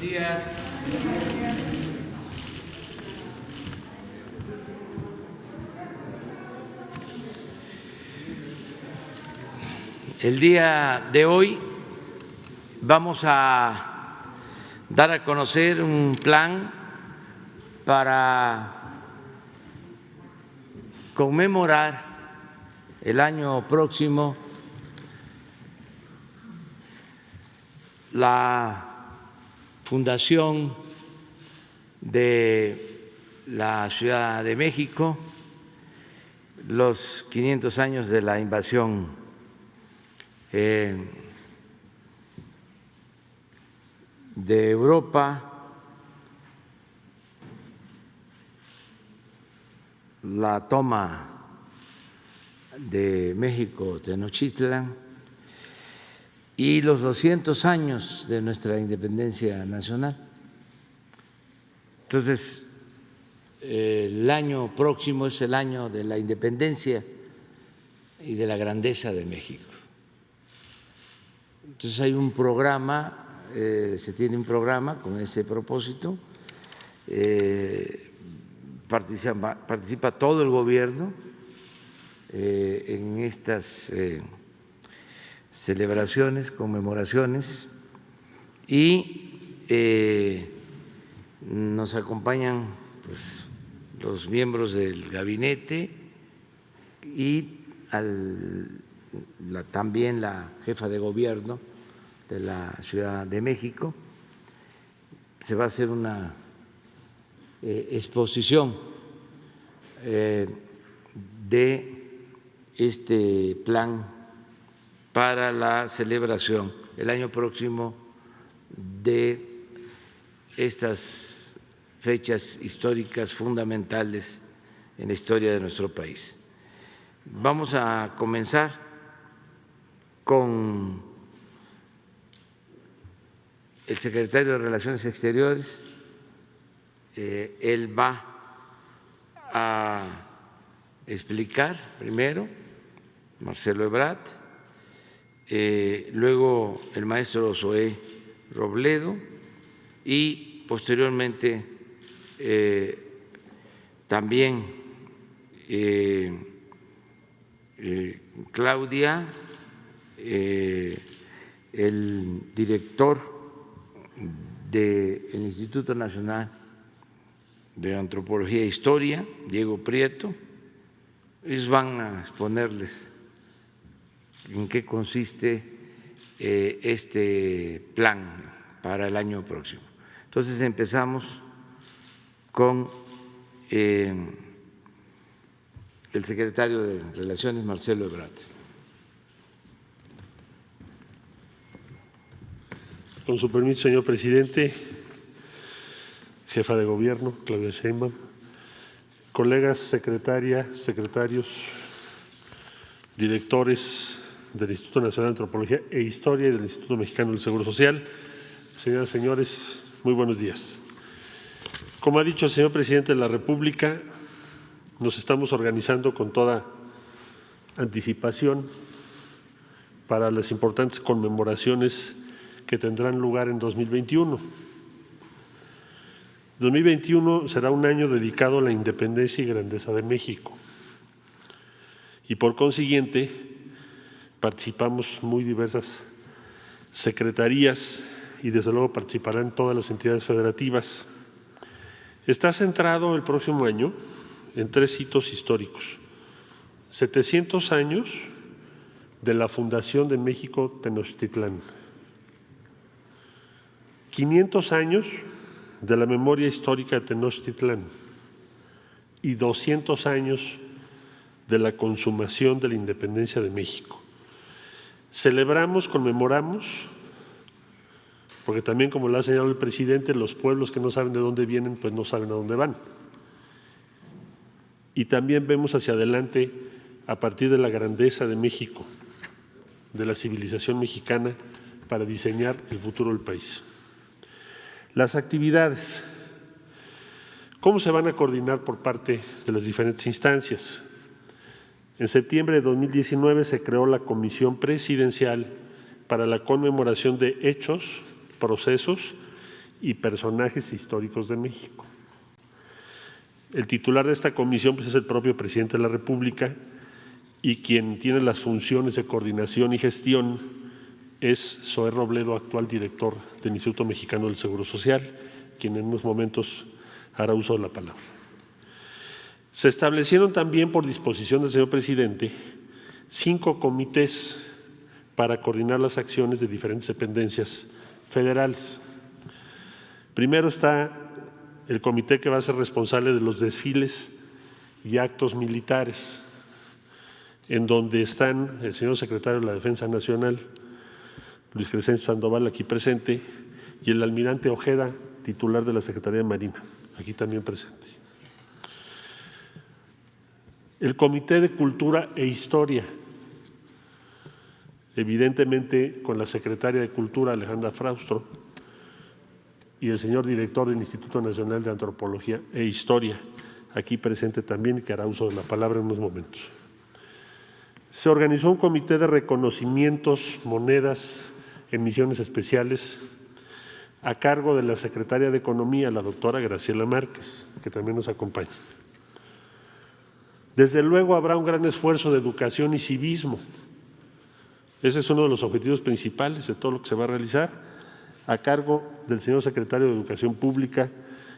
días. El día de hoy vamos a dar a conocer un plan para conmemorar el año próximo la fundación de la Ciudad de México, los 500 años de la invasión de Europa, la toma de México Tenochtitlan y los 200 años de nuestra independencia nacional. Entonces, el año próximo es el año de la independencia y de la grandeza de México. Entonces hay un programa, se tiene un programa con ese propósito, participa todo el gobierno en estas celebraciones, conmemoraciones, y nos acompañan pues, los miembros del gabinete y también la jefa de gobierno de la Ciudad de México. Se va a hacer una exposición de este plan para la celebración el año próximo de estas fechas históricas fundamentales en la historia de nuestro país. Vamos a comenzar con el secretario de Relaciones Exteriores. Él va a explicar primero, Marcelo Ebrard, luego el maestro Zoé Robledo y posteriormente también Claudia, el director del Instituto Nacional de Antropología e Historia, Diego Prieto. Ellos van a exponerles en qué consiste este plan para el año próximo. Entonces empezamos con el secretario de Relaciones, Marcelo Ebrard. Con su permiso, señor presidente, jefa de gobierno, Claudia Sheinbaum, colegas, secretarios, directores del Instituto Nacional de Antropología e Historia y del Instituto Mexicano del Seguro Social, señoras y señores, muy buenos días. Como ha dicho el señor presidente de la República, nos estamos organizando con toda anticipación para las importantes conmemoraciones que tendrán lugar en 2021. 2021 será un año dedicado a la independencia y grandeza de México y por consiguiente participamos muy diversas secretarías y desde luego participarán todas las entidades federativas. Está centrado el próximo año en 3 hitos históricos: 700 años de la fundación de México Tenochtitlán, 500 años de la memoria histórica de Tenochtitlán y 200 años de la consumación de la independencia de México. Celebramos, conmemoramos, porque también, como lo ha señalado el presidente, los pueblos que no saben de dónde vienen, pues no saben a dónde van. Y también vemos hacia adelante a partir de la grandeza de México, de la civilización mexicana, para diseñar el futuro del país. Las actividades, ¿cómo se van a coordinar por parte de las diferentes instancias? En septiembre de 2019 se creó la Comisión Presidencial para la conmemoración de hechos, procesos y personajes históricos de México. El titular de esta comisión pues, es el propio presidente de la República, y quien tiene las funciones de coordinación y gestión es Zoé Robledo, actual director del Instituto Mexicano del Seguro Social, quien en unos momentos hará uso de la palabra. Se establecieron también por disposición del señor presidente 5 comités para coordinar las acciones de diferentes dependencias federales. Primero está el comité que va a ser responsable de los desfiles y actos militares, en donde están el señor secretario de la Defensa Nacional, Luis Crescencio Sandoval, aquí presente, y el almirante Ojeda, titular de la Secretaría de Marina, aquí también presente. El Comité de Cultura e Historia, evidentemente con la secretaria de Cultura, Alejandra Fraustro, y el señor director del Instituto Nacional de Antropología e Historia, aquí presente también, que hará uso de la palabra en unos momentos. Se organizó un comité de reconocimientos, monedas, emisiones especiales, a cargo de la secretaria de Economía, la doctora Graciela Márquez, que también nos acompaña. Desde luego habrá un gran esfuerzo de educación y civismo. Ese es uno de los objetivos principales de todo lo que se va a realizar, a cargo del señor secretario de Educación Pública,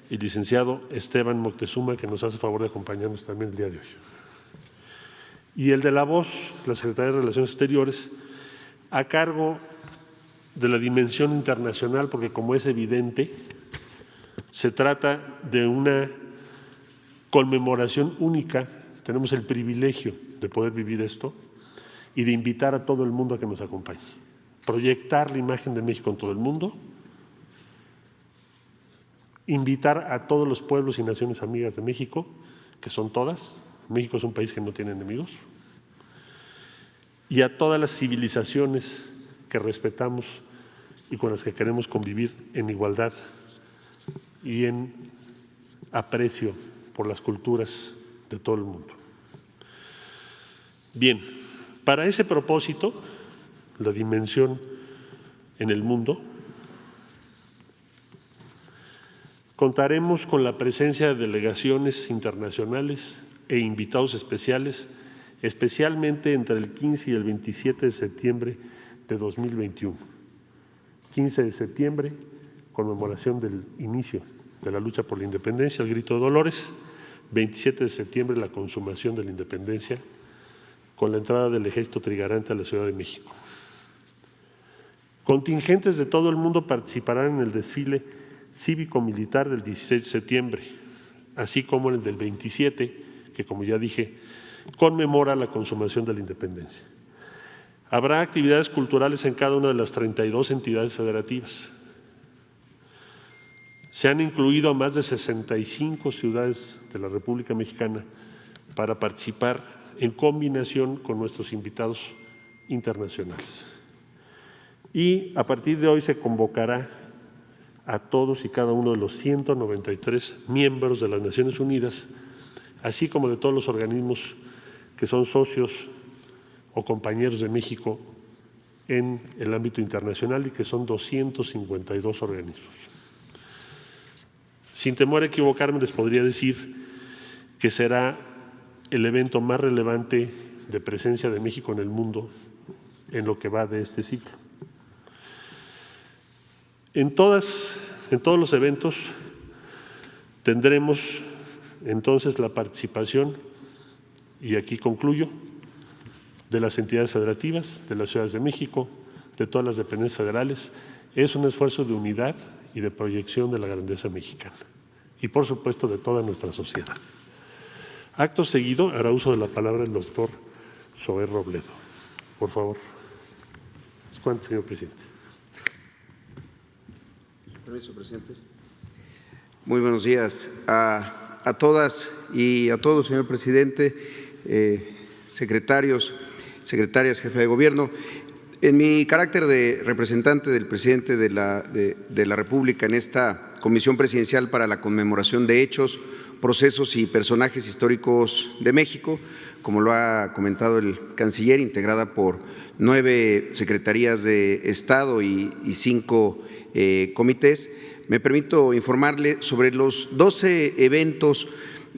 el licenciado Esteban Moctezuma, que nos hace favor de acompañarnos también el día de hoy. Y el de la voz, la Secretaría de Relaciones Exteriores, a cargo de la dimensión internacional, porque como es evidente, se trata de una conmemoración única, tenemos el privilegio de poder vivir esto y de invitar a todo el mundo a que nos acompañe, proyectar la imagen de México en todo el mundo, invitar a todos los pueblos y naciones amigas de México, que son todas. México es un país que no tiene enemigos, y a todas las civilizaciones que respetamos y con las que queremos convivir en igualdad y en aprecio por las culturas de todo el mundo. Bien, para ese propósito, la dimensión en el mundo, contaremos con la presencia de delegaciones internacionales e invitados especiales, especialmente entre el 15 y el 27 de septiembre de 2021. 15 de septiembre, conmemoración del inicio de la lucha por la independencia, el Grito de Dolores. 27 de septiembre, la consumación de la independencia, con la entrada del Ejército Trigarante a la Ciudad de México. Contingentes de todo el mundo participarán en el desfile cívico-militar del 16 de septiembre, así como en el del 27, que como ya dije, conmemora la consumación de la independencia. Habrá actividades culturales en cada una de las 32 entidades federativas. Se han incluido a más de 65 ciudades de la República Mexicana para participar en combinación con nuestros invitados internacionales. Y a partir de hoy se convocará a todos y cada uno de los 193 miembros de las Naciones Unidas, así como de todos los organismos que son socios o compañeros de México en el ámbito internacional, y que son 252 organismos. Sin temor a equivocarme, les podría decir que será el evento más relevante de presencia de México en el mundo en lo que va de este ciclo. En todos los eventos tendremos entonces la participación, y aquí concluyo, de las entidades federativas, de las ciudades de México, de todas las dependencias federales. Es un esfuerzo de unidad y de proyección de la grandeza mexicana y, por supuesto, de toda nuestra sociedad. Acto seguido, hará uso de la palabra el doctor Zoé Robledo. Por favor. Es cuanto, señor presidente. Permiso, presidente. Muy buenos días a todas y a todos, señor presidente, secretarios, secretarias, jefe de gobierno. En mi carácter de representante del presidente de la República en esta Comisión Presidencial para la Conmemoración de Hechos, Procesos y Personajes Históricos de México, como lo ha comentado el canciller, integrada por 9 secretarías de Estado y 5 comités, me permito informarle sobre los 12 eventos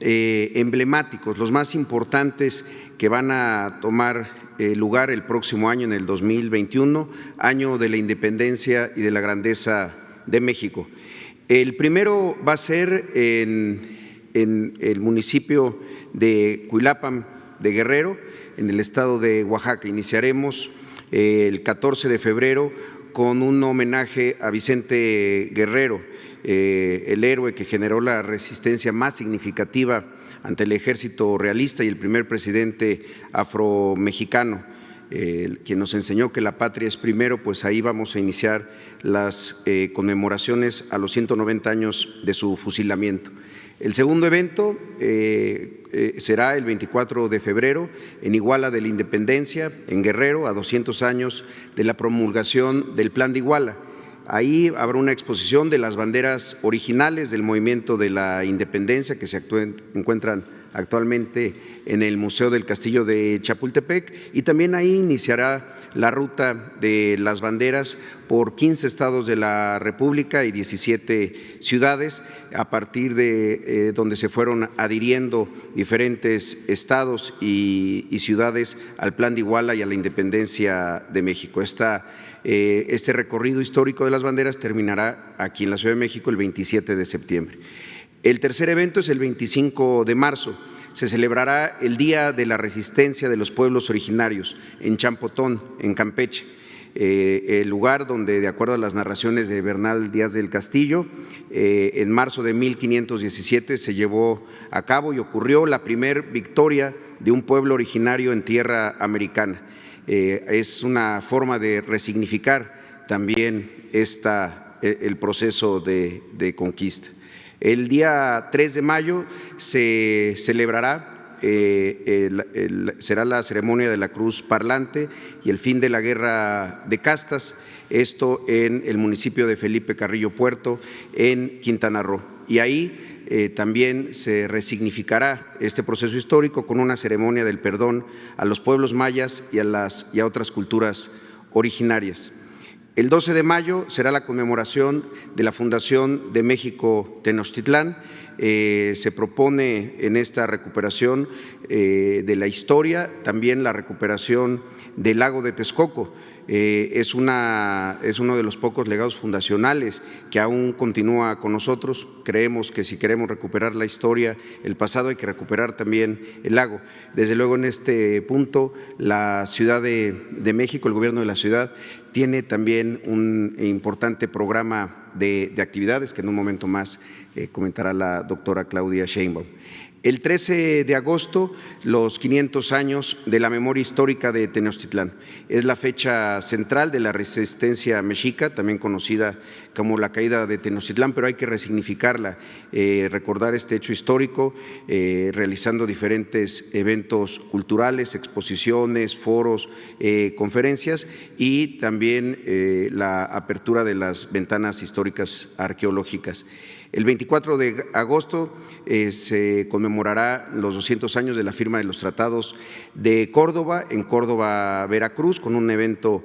emblemáticos, los más importantes que van a tomar lugar el próximo año, en el 2021, año de la independencia y de la grandeza de México. El primero va a ser en el municipio de Cuilapam de Guerrero, en el estado de Oaxaca. Iniciaremos el 14 de febrero con un homenaje a Vicente Guerrero, el héroe que generó la resistencia más significativa ante el ejército realista y el primer presidente afromexicano, quien nos enseñó que la patria es primero. Pues ahí vamos a iniciar las conmemoraciones a los 190 años de su fusilamiento. El segundo evento será el 24 de febrero en Iguala de la Independencia, en Guerrero, a 200 años de la promulgación del Plan de Iguala. Ahí habrá una exposición de las banderas originales del movimiento de la independencia que se encuentran actualmente en el Museo del Castillo de Chapultepec, y también ahí iniciará la ruta de las banderas por 15 estados de la República y 17 ciudades, a partir de donde se fueron adhiriendo diferentes estados y ciudades al Plan de Iguala y a la independencia de México. Este recorrido histórico de las banderas terminará aquí en la Ciudad de México el 27 de septiembre. El tercer evento es el 25 de marzo. Se celebrará el Día de la Resistencia de los Pueblos Originarios en Champotón, en Campeche, el lugar donde, de acuerdo a las narraciones de Bernal Díaz del Castillo, en marzo de 1517 se llevó a cabo y ocurrió la primer victoria de un pueblo originario en tierra americana. Es una forma de resignificar también el proceso de conquista. El día 3 de mayo se celebrará, será la ceremonia de la Cruz Parlante y el fin de la Guerra de Castas, esto en el municipio de Felipe Carrillo Puerto, en Quintana Roo. Y ahí también se resignificará este proceso histórico con una ceremonia del perdón a los pueblos mayas y a otras culturas originarias. El 12 de mayo será la conmemoración de la fundación de México Tenochtitlán. Se propone en esta recuperación de la historia también la recuperación del lago de Texcoco. Es uno de los pocos legados fundacionales que aún continúa con nosotros. Creemos que si queremos recuperar la historia, el pasado, hay que recuperar también el lago. Desde luego, en este punto, la Ciudad de México, el gobierno de la ciudad, tiene también un importante programa de actividades que en un momento más comentará la doctora Claudia Sheinbaum. El 13 de agosto, los 500 años de la memoria histórica de Tenochtitlán. Es la fecha central de la resistencia mexica, también conocida como la caída de Tenochtitlán, pero hay que resignificarla, recordar este hecho histórico, realizando diferentes eventos culturales, exposiciones, foros, conferencias, y también la apertura de las ventanas históricas arqueológicas. El 24 de agosto se conmemorará los 200 años de la firma de los tratados de Córdoba, en Córdoba, Veracruz, con un evento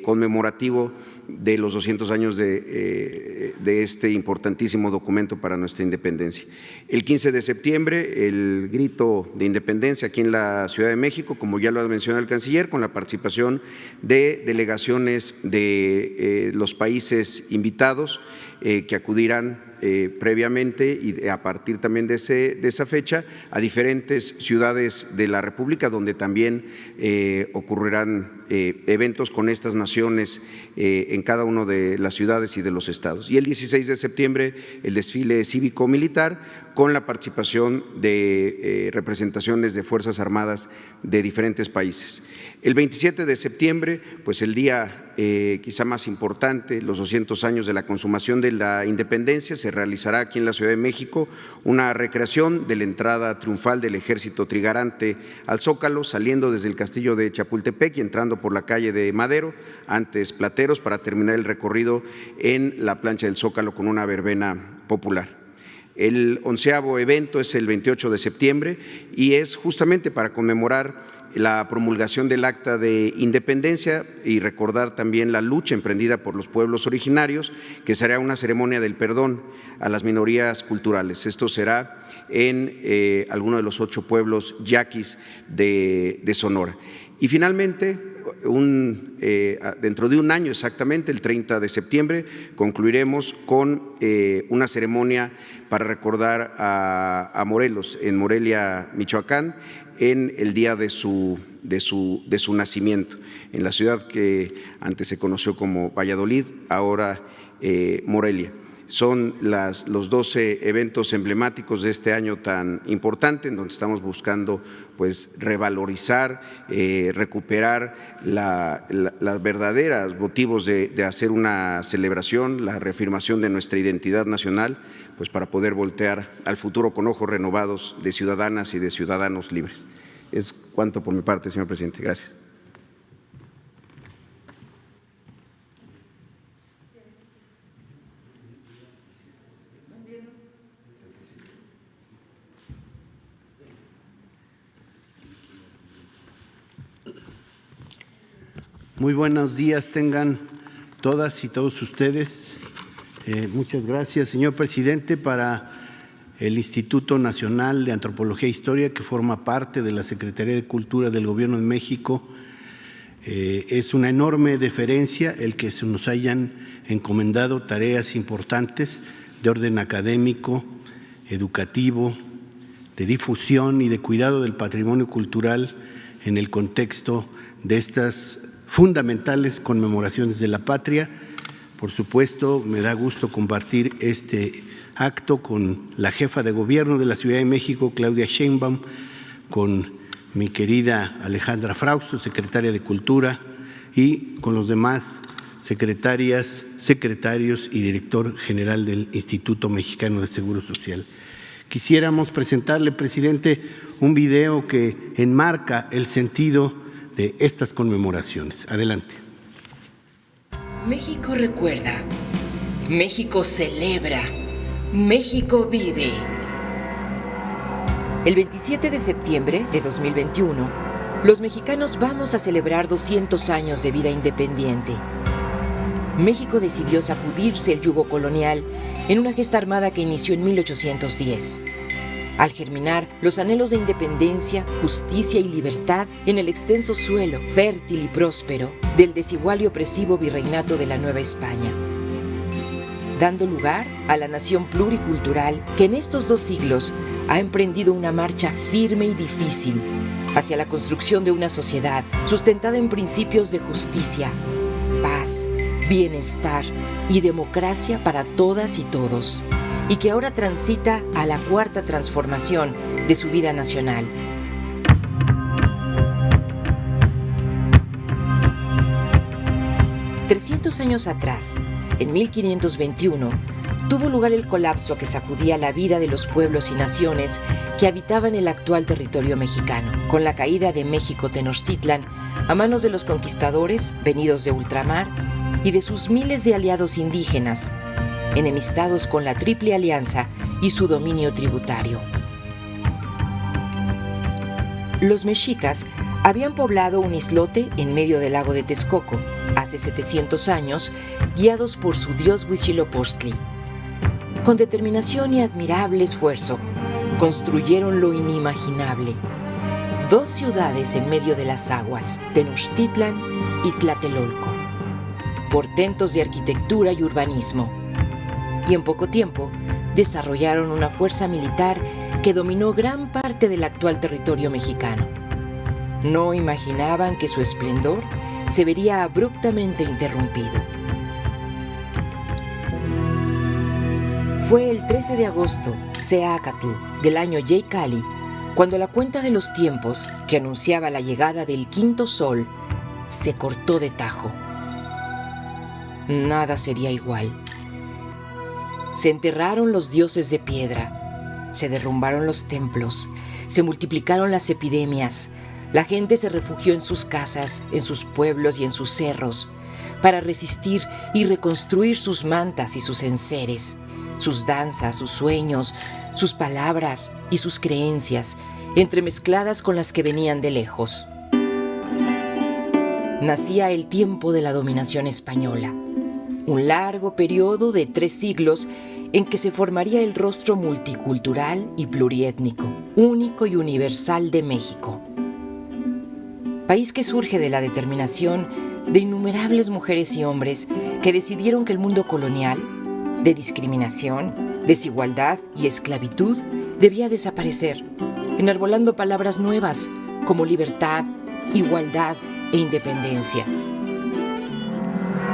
conmemorativo de los 200 años de este importantísimo documento para nuestra independencia. El 15 de septiembre, el grito de independencia aquí en la Ciudad de México, como ya lo ha mencionado el canciller, con la participación de delegaciones de los países invitados que acudirán previamente y a partir también de esa fecha a diferentes ciudades de la República, donde también ocurrirán eventos con estas naciones en cada una de las ciudades y de los estados. Y el 16 de septiembre, el desfile cívico-militar con la participación de representaciones de Fuerzas Armadas de diferentes países. El 27 de septiembre, pues el día quizá más importante, los 200 años de la consumación de la independencia, se realizará aquí en la Ciudad de México una recreación de la entrada triunfal del Ejército Trigarante al Zócalo, saliendo desde el Castillo de Chapultepec y entrando por la calle de Madero, antes Plateros, para terminar el recorrido en la plancha del Zócalo con una verbena popular. El 11º evento es el 28 de septiembre y es justamente para conmemorar la promulgación del Acta de Independencia y recordar también la lucha emprendida por los pueblos originarios, que será una ceremonia del perdón a las minorías culturales. Esto será en alguno de los 8 pueblos yaquis de Sonora. Y finalmente, dentro de un año exactamente, el 30 de septiembre, concluiremos con una ceremonia para recordar a Morelos, en Morelia, Michoacán, en el día de su nacimiento, en la ciudad que antes se conoció como Valladolid, ahora Morelia. Son los 12 eventos emblemáticos de este año tan importante, en donde estamos buscando pues revalorizar, recuperar los verdaderos motivos de hacer una celebración, la reafirmación de nuestra identidad nacional, pues para poder voltear al futuro con ojos renovados de ciudadanas y de ciudadanos libres. Es cuanto por mi parte, señor presidente. Gracias. Muy buenos días tengan todas y todos ustedes. Muchas gracias, señor presidente. Para el Instituto Nacional de Antropología e Historia, que forma parte de la Secretaría de Cultura del Gobierno de México, es una enorme deferencia el que se nos hayan encomendado tareas importantes de orden académico, educativo, de difusión y de cuidado del patrimonio cultural en el contexto de estas fundamentales conmemoraciones de la patria. Por supuesto, me da gusto compartir este acto con la jefa de gobierno de la Ciudad de México, Claudia Sheinbaum, con mi querida Alejandra Frausto, secretaria de Cultura, y con los demás secretarias, secretarios y director general del Instituto Mexicano de Seguro Social. Quisiéramos presentarle, presidente, un video que enmarca el sentido de estas conmemoraciones. Adelante. México recuerda, México celebra, México vive. El 27 de septiembre de 2021, los mexicanos vamos a celebrar 200 años de vida independiente. México decidió sacudirse el yugo colonial en una gesta armada que inició en 1810. Al germinar los anhelos de independencia, justicia y libertad en el extenso suelo, fértil y próspero, del desigual y opresivo virreinato de la Nueva España, dando lugar a la nación pluricultural que en estos 2 siglos ha emprendido una marcha firme y difícil hacia la construcción de una sociedad sustentada en principios de justicia, paz, bienestar y democracia para todas y todos, y que ahora transita a la 4ª transformación de su vida nacional. $300 años atrás, en 1521, tuvo lugar el colapso que sacudía la vida de los pueblos y naciones que habitaban el actual territorio mexicano, con la caída de México Tenochtitlan a manos de los conquistadores venidos de ultramar y de sus miles de aliados indígenas, enemistados con la Triple Alianza y su dominio tributario. Los mexicas habían poblado un islote en medio del lago de Texcoco hace 700 años, guiados por su dios Huitzilopochtli. Con determinación y admirable esfuerzo, construyeron lo inimaginable: 2 ciudades en medio de las aguas, Tenochtitlan y Tlatelolco, portentos de arquitectura y urbanismo. Y en poco tiempo desarrollaron una fuerza militar que dominó gran parte del actual territorio mexicano. No imaginaban que su esplendor se vería abruptamente interrumpido. Fue el 13 de agosto, Seacatl, del año Yeicali, cuando la cuenta de los tiempos, que anunciaba la llegada del 5.º sol, se cortó de tajo. Nada sería igual. Se enterraron los dioses de piedra, se derrumbaron los templos, se multiplicaron las epidemias, la gente se refugió en sus casas, en sus pueblos y en sus cerros, para resistir y reconstruir sus mantas y sus enseres, sus danzas, sus sueños, sus palabras y sus creencias, entremezcladas con las que venían de lejos. nacía el tiempo de la dominación española, un largo periodo de 3 siglos en que se formaría el rostro multicultural y pluriétnico, único y universal de México. País que surge de la determinación de innumerables mujeres y hombres que decidieron que el mundo colonial, de discriminación, desigualdad y esclavitud, debía desaparecer, enarbolando palabras nuevas como libertad, igualdad e independencia.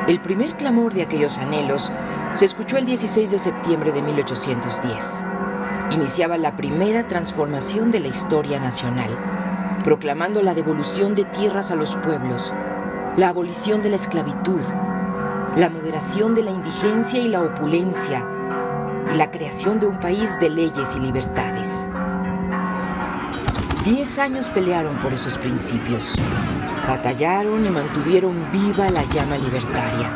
El primer clamor de aquellos anhelos se escuchó el 16 de septiembre de 1810. Iniciaba la primera transformación de la historia nacional, proclamando la devolución de tierras a los pueblos, la abolición de la esclavitud, la moderación de la indigencia y la opulencia, y la creación de un país de leyes y libertades. 10 años pelearon por esos principios. Batallaron y mantuvieron viva la llama libertaria,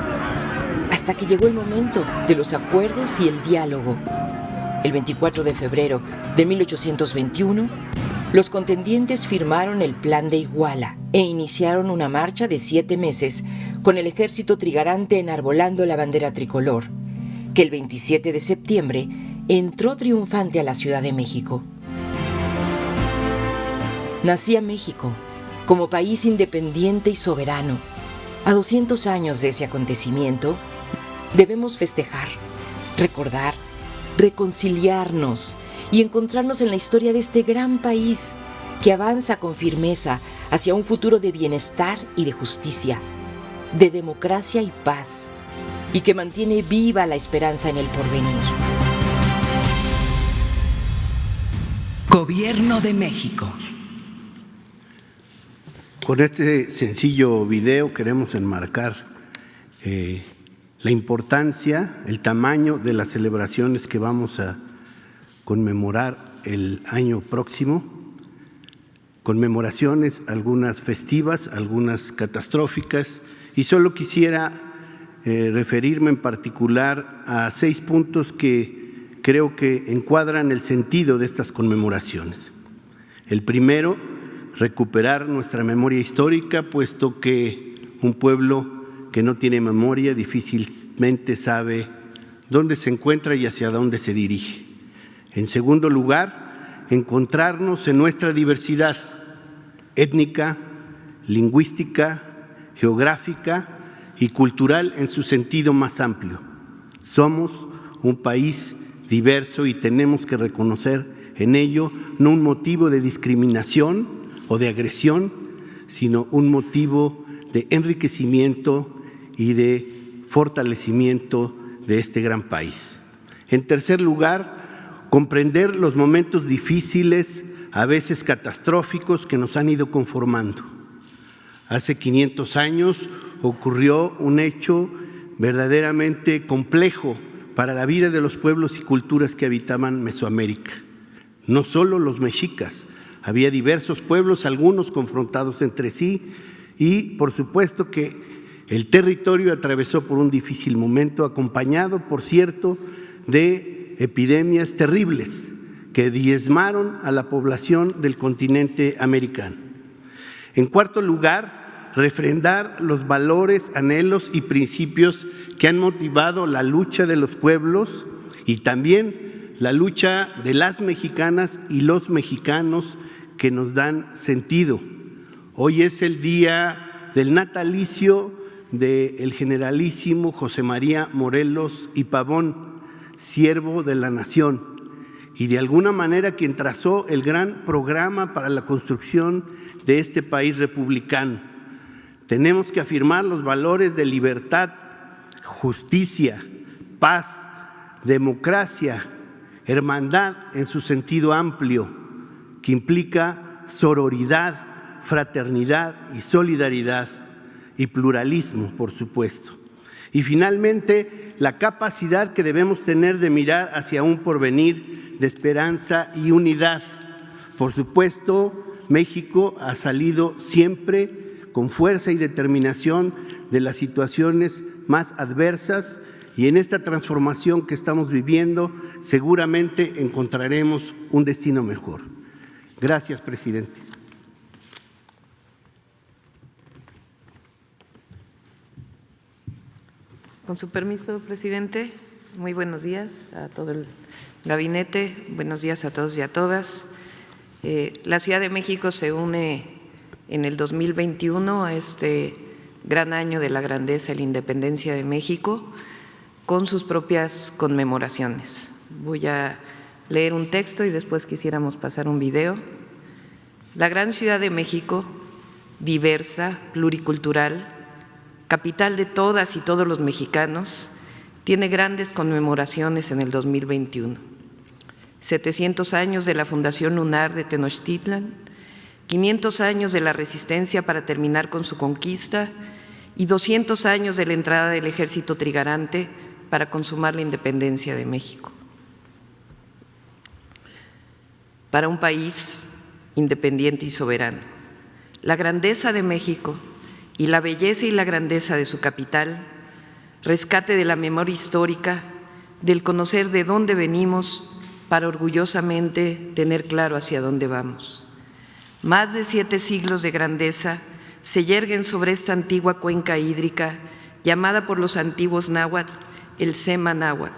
hasta que llegó el momento de los acuerdos y el diálogo. El 24 de febrero de 1821, los contendientes firmaron el Plan de Iguala e iniciaron una marcha de 7 meses con el ejército trigarante enarbolando la bandera tricolor, que el 27 de septiembre entró triunfante a la Ciudad de México. Nacía México como país independiente y soberano. A 200 años de ese acontecimiento, debemos festejar, recordar, reconciliarnos y encontrarnos en la historia de este gran país que avanza con firmeza hacia un futuro de bienestar y de justicia, de democracia y paz, y que mantiene viva la esperanza en el porvenir. Gobierno de México. Con este sencillo video queremos enmarcar la importancia, el tamaño de las celebraciones que vamos a conmemorar el año próximo. Conmemoraciones, algunas festivas, algunas catastróficas, y solo quisiera referirme en particular a 6 puntos que creo que encuadran el sentido de estas conmemoraciones. El primero, recuperar nuestra memoria histórica, puesto que un pueblo que no tiene memoria difícilmente sabe dónde se encuentra y hacia dónde se dirige. En segundo lugar, encontrarnos en nuestra diversidad étnica, lingüística, geográfica y cultural en su sentido más amplio. Somos un país diverso y tenemos que reconocer en ello no un motivo de discriminación o de agresión, sino un motivo de enriquecimiento y de fortalecimiento de este gran país. En tercer lugar, comprender los momentos difíciles, a veces catastróficos, que nos han ido conformando. Hace 500 años ocurrió un hecho verdaderamente complejo para la vida de los pueblos y culturas que habitaban Mesoamérica. No solo los mexicas, había diversos pueblos, algunos confrontados entre sí, y por supuesto que el territorio atravesó por un difícil momento, acompañado, por cierto, de epidemias terribles que diezmaron a la población del continente americano. En cuarto lugar, refrendar los valores, anhelos y principios que han motivado la lucha de los pueblos y también la lucha de las mexicanas y los mexicanos que nos dan sentido. Hoy es el día del natalicio del generalísimo José María Morelos y Pavón, siervo de la nación, y de alguna manera quien trazó el gran programa para la construcción de este país republicano. Tenemos que afirmar los valores de libertad, justicia, paz, democracia, hermandad en su sentido amplio, que implica sororidad, fraternidad y solidaridad, y pluralismo, por supuesto. Y finalmente, la capacidad que debemos tener de mirar hacia un porvenir de esperanza y unidad. Por supuesto, México ha salido siempre con fuerza y determinación de las situaciones más adversas, y en esta transformación que estamos viviendo seguramente encontraremos un destino mejor. Gracias, presidente. Con su permiso, presidente, muy buenos días a todo el gabinete, buenos días a todos y a todas. La Ciudad de México se une en el 2021 a este gran año de la grandeza y la independencia de México con sus propias conmemoraciones. Voy a leer un texto y después quisiéramos pasar un video. La gran Ciudad de México, diversa, pluricultural, capital de todas y todos los mexicanos, tiene grandes conmemoraciones en el 2021. 700 años de la Fundación Lunar de Tenochtitlan, 500 años de la resistencia para terminar con su conquista y 200 años de la entrada del ejército trigarante para consumar la independencia de México. Para un país independiente y soberano, la grandeza de México y la belleza y la grandeza de su capital, rescate de la memoria histórica, del conocer de dónde venimos para orgullosamente tener claro hacia dónde vamos. Más de 7 siglos de grandeza se yerguen sobre esta antigua cuenca hídrica llamada por los antiguos náhuatl el Sema Náhuac,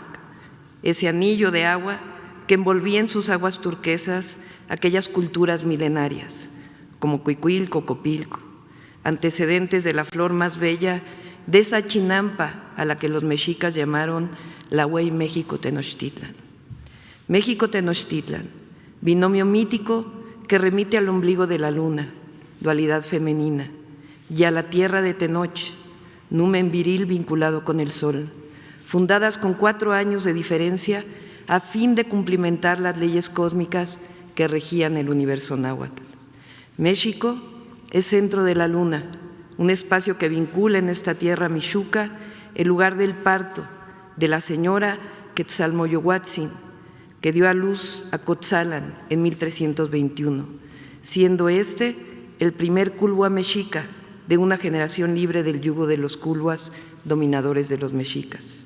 ese anillo de agua que envolvía en sus aguas turquesas aquellas culturas milenarias, como Cuicuilco, Copilco, antecedentes de la flor más bella de esa chinampa a la que los mexicas llamaron la Huey México Tenochtitlan. México Tenochtitlan, binomio mítico que remite al ombligo de la luna, dualidad femenina, y a la tierra de Tenoch, numen viril vinculado con el sol, fundadas con 4 años de diferencia a fin de cumplimentar las leyes cósmicas que regían el universo náhuatl. México es centro de la luna, un espacio que vincula en esta tierra mixuca el lugar del parto de la señora Quetzalmoyohuatzin, que dio a luz a Cotzalan en 1321, siendo este el primer culhua mexica de una generación libre del yugo de los culhuas dominadores de los mexicas.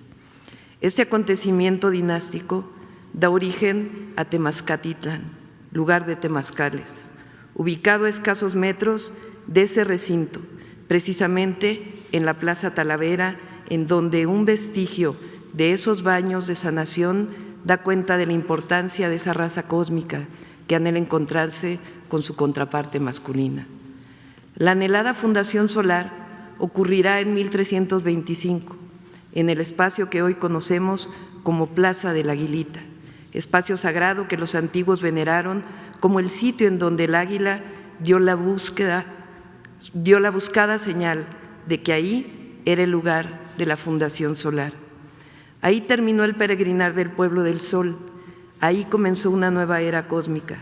Este acontecimiento dinástico da origen a Temazcatitlan, lugar de temazcales, ubicado a escasos metros de ese recinto, precisamente en la Plaza Talavera, en donde un vestigio de esos baños de sanación da cuenta de la importancia de esa raza cósmica que anhela encontrarse con su contraparte masculina. La anhelada fundación solar ocurrirá en 1325, en el espacio que hoy conocemos como Plaza de la Aguilita, espacio sagrado que los antiguos veneraron como el sitio en donde el águila dio la buscada señal de que ahí era el lugar de la fundación solar. Ahí terminó el peregrinar del pueblo del sol, ahí comenzó una nueva era cósmica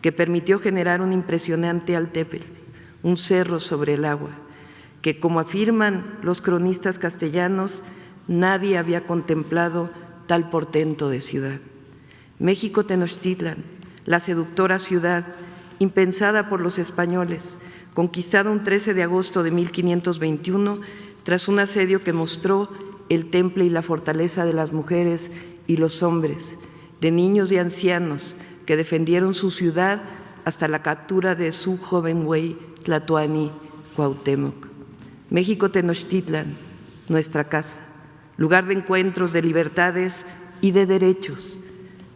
que permitió generar un impresionante Altépetl, un cerro sobre el agua, que como afirman los cronistas castellanos, nadie había contemplado tal portento de ciudad. México Tenochtitlan, la seductora ciudad, impensada por los españoles, conquistada un 13 de agosto de 1521, tras un asedio que mostró el temple y la fortaleza de las mujeres y los hombres, de niños y ancianos que defendieron su ciudad hasta la captura de su joven güey Tlatoani Cuauhtémoc. México Tenochtitlan, nuestra casa, lugar de encuentros, de libertades y de derechos,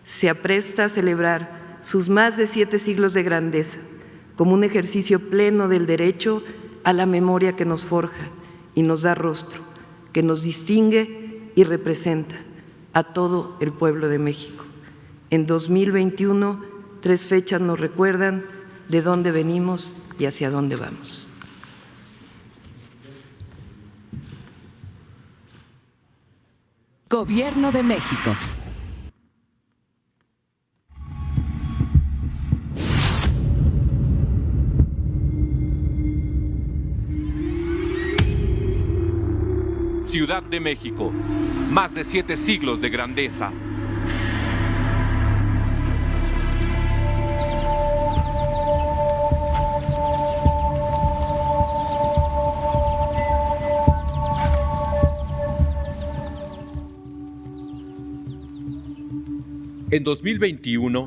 se apresta a celebrar sus más de 7 siglos de grandeza como un ejercicio pleno del derecho a la memoria que nos forja y nos da rostro, que nos distingue y representa a todo el pueblo de México. En 2021, 3 fechas nos recuerdan de dónde venimos y hacia dónde vamos. Gobierno de México. Ciudad de México, más de 7 siglos de grandeza. En 2021,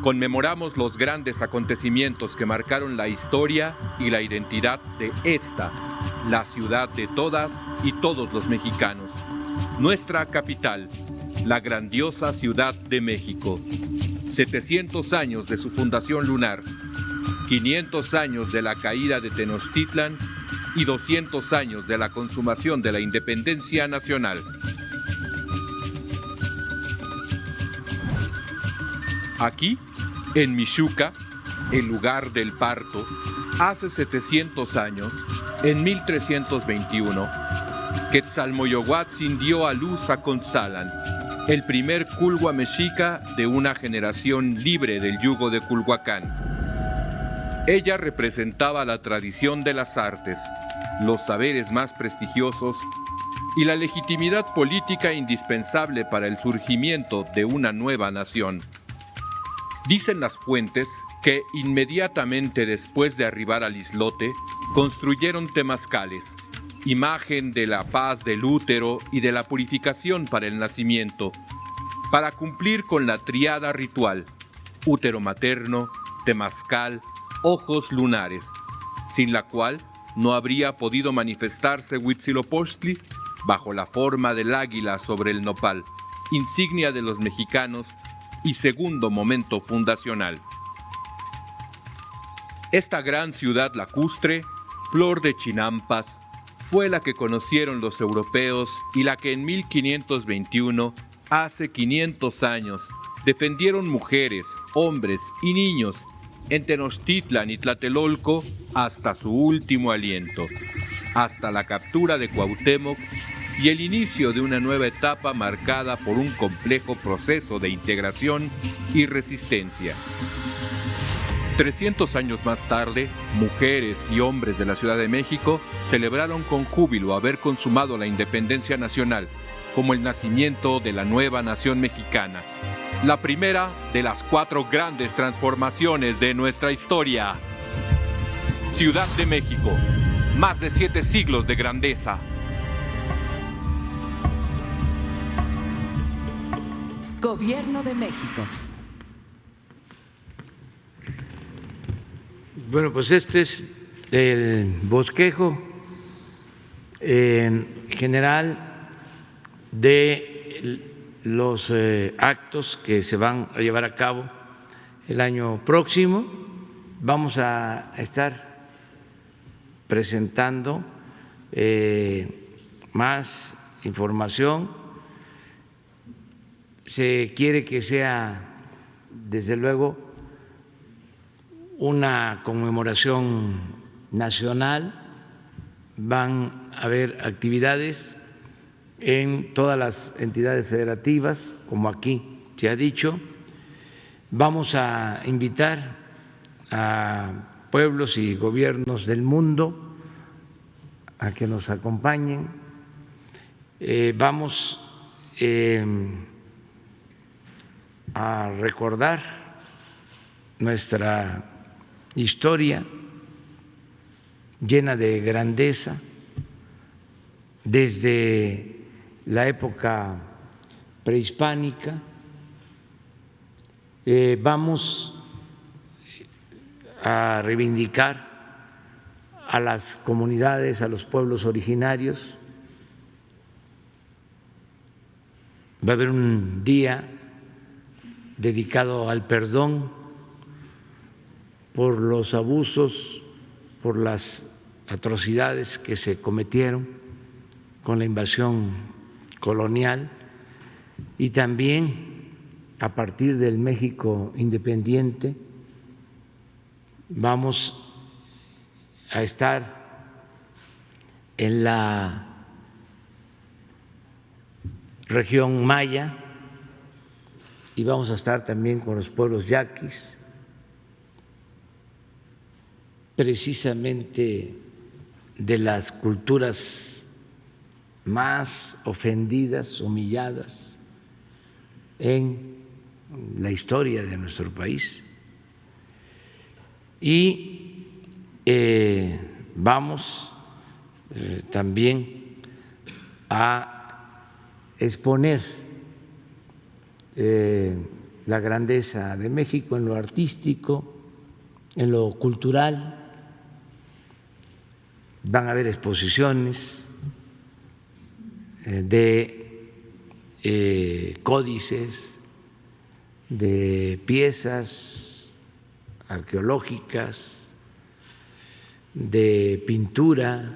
conmemoramos los grandes acontecimientos que marcaron la historia y la identidad de esta, la ciudad de todas y todos los mexicanos, nuestra capital, la grandiosa Ciudad de México. 700 años de su fundación lunar, 500 años de la caída de Tenochtitlan y 200 años de la consumación de la independencia nacional. Aquí, en Mixuca, el lugar del parto, hace 700 años, en 1321, Quetzalmoyohuatzin dio a luz a Contzalan, el primer culhua mexica de una generación libre del yugo de Culhuacán. Ella representaba la tradición de las artes, los saberes más prestigiosos y la legitimidad política indispensable para el surgimiento de una nueva nación. Dicen las fuentes que inmediatamente después de arribar al islote, construyeron temazcales, imagen de la paz del útero y de la purificación para el nacimiento, para cumplir con la tríada ritual, útero materno, temazcal, ojos lunares, sin la cual no habría podido manifestarse Huitzilopochtli bajo la forma del águila sobre el nopal, insignia de los mexicanos y segundo momento fundacional. Esta gran ciudad lacustre, flor de chinampas, fue la que conocieron los europeos y la que en 1521, hace 500 años, defendieron mujeres, hombres y niños en Tenochtitlan y Tlatelolco hasta su último aliento, hasta la captura de Cuauhtémoc y el inicio de una nueva etapa marcada por un complejo proceso de integración y resistencia. 300 años más tarde, mujeres y hombres de la Ciudad de México celebraron con júbilo haber consumado la independencia nacional como el nacimiento de la nueva nación mexicana, la primera de las 4 grandes transformaciones de nuestra historia. Ciudad de México, más de 7 siglos de grandeza. Gobierno de México. Bueno, pues este es el bosquejo general de los actos que se van a llevar a cabo el año próximo. Vamos a estar presentando más información. Se quiere que sea, desde luego, una conmemoración nacional. Van a haber actividades en todas las entidades federativas, como aquí se ha dicho. Vamos a invitar a pueblos y gobiernos del mundo a que nos acompañen. Vamos a recordar nuestra historia llena de grandeza desde la época prehispánica. Vamos a reivindicar a las comunidades, a los pueblos originarios. Va a haber un día dedicado al perdón por los abusos, por las atrocidades que se cometieron con la invasión colonial, y también a partir del México independiente vamos a estar en la región maya y vamos a estar también con los pueblos yaquis, precisamente de las culturas más ofendidas, humilladas en la historia de nuestro país. Y vamos también a exponer la grandeza de México en lo artístico, en lo cultural. Van a haber exposiciones de códices, de piezas arqueológicas, de pintura,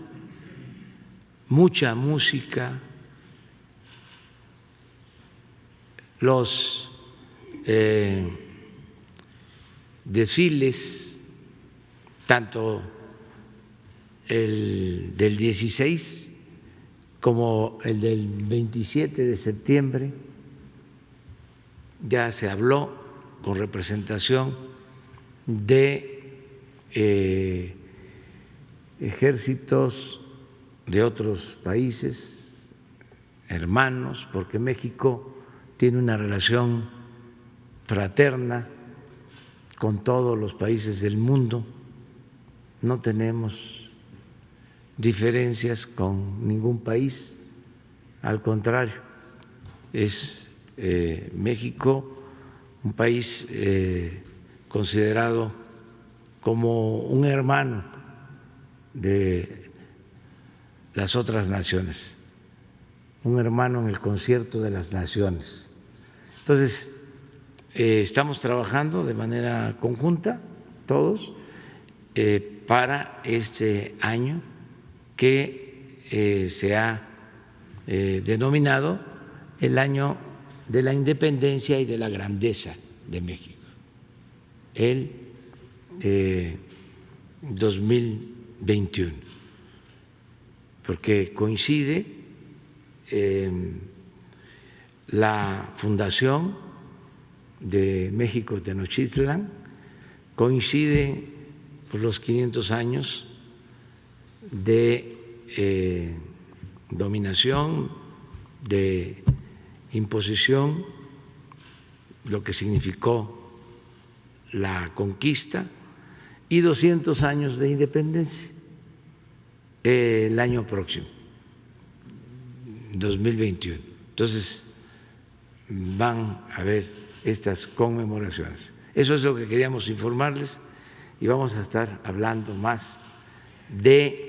mucha música, los desfiles, tanto el del 16 como el del 27 de septiembre. Ya se habló con representación de ejércitos de otros países hermanos, porque México tiene una relación fraterna con todos los países del mundo, no tenemos diferencias con ningún país, al contrario, es México un país considerado como un hermano de las otras naciones, un hermano en el concierto de las naciones. Entonces, estamos trabajando de manera conjunta, todos, para este año que se ha denominado el año de la independencia y de la grandeza de México, el 2021, porque coincide la fundación de México Tenochtitlan, coincide por los 500 años de dominación, de imposición, lo que significó la conquista, y 200 años de independencia el año próximo, 2021. Entonces van a haber estas conmemoraciones. Eso es lo que queríamos informarles y vamos a estar hablando más de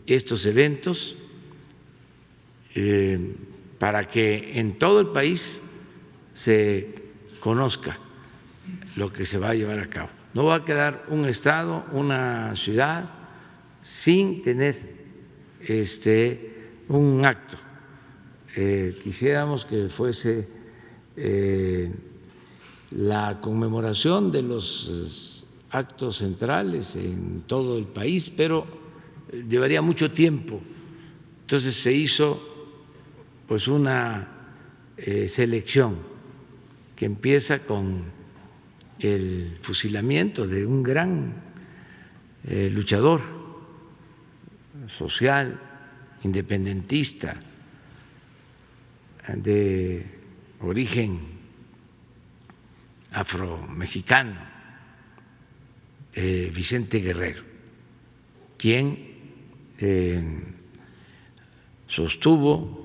estos eventos para que en todo el país se conozca lo que se va a llevar a cabo. No va a quedar un estado, una ciudad sin tener un acto. Quisiéramos que fuese la conmemoración de los actos centrales en todo el país, pero llevaría mucho tiempo. Entonces se hizo pues una selección que empieza con el fusilamiento de un gran luchador social, independentista, de origen afromexicano, Vicente Guerrero, quien sostuvo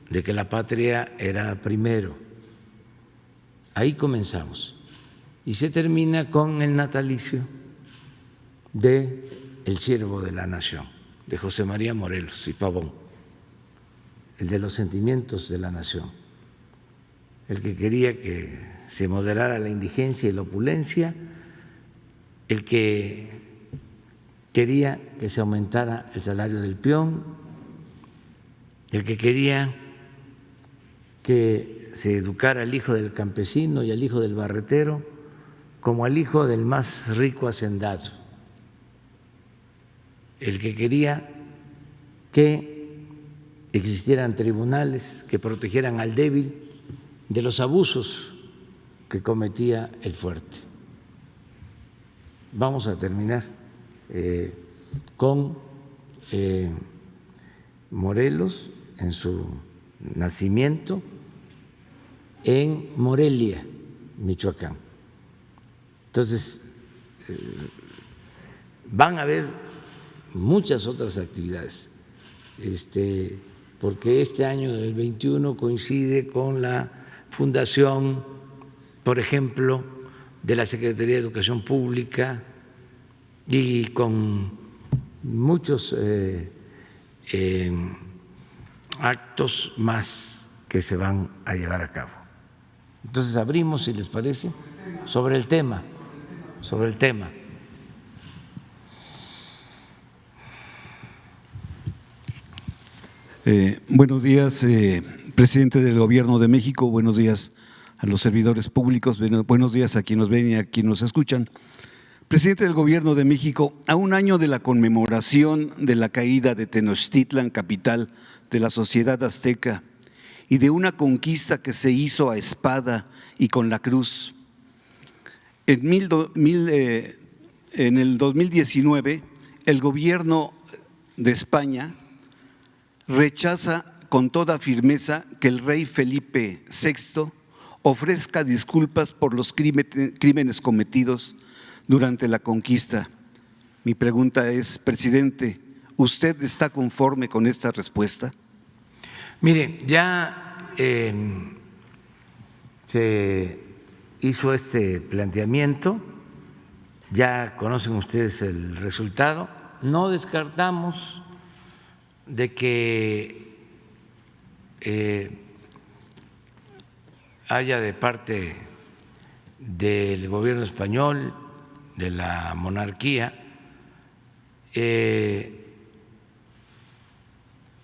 de que la patria era primero. Ahí comenzamos y se termina con el natalicio de el siervo de la nación, de José María Morelos y Pavón, el de los sentimientos de la nación, el que quería que se moderara la indigencia y la opulencia, el que quería que se aumentara el salario del peón, el que quería que se educara al hijo del campesino y al hijo del barretero como al hijo del más rico hacendado, el que quería que existieran tribunales que protegieran al débil de los abusos que cometía el fuerte. Vamos a terminar con Morelos en su nacimiento en Morelia, Michoacán. Entonces, van a haber muchas otras actividades, porque este año del 21 coincide con la fundación, por ejemplo, de la Secretaría de Educación Pública y con muchos actos más que se van a llevar a cabo. Entonces abrimos, si les parece, sobre el tema. Buenos días, presidente del Gobierno de México. Buenos días a los servidores públicos. Buenos días a quienes nos ven y a quienes nos escuchan. Presidente del Gobierno de México, a un año de la conmemoración de la caída de Tenochtitlan, capital de la sociedad azteca, y de una conquista que se hizo a espada y con la cruz, en el 2019, el Gobierno de España rechaza con toda firmeza que el rey Felipe VI ofrezca disculpas por los crímenes cometidos durante la conquista. Mi pregunta es, presidente, ¿usted está conforme con esta respuesta? Mire, ya se hizo este planteamiento, ya conocen ustedes el resultado. No descartamos de que haya de parte del gobierno español, de la monarquía,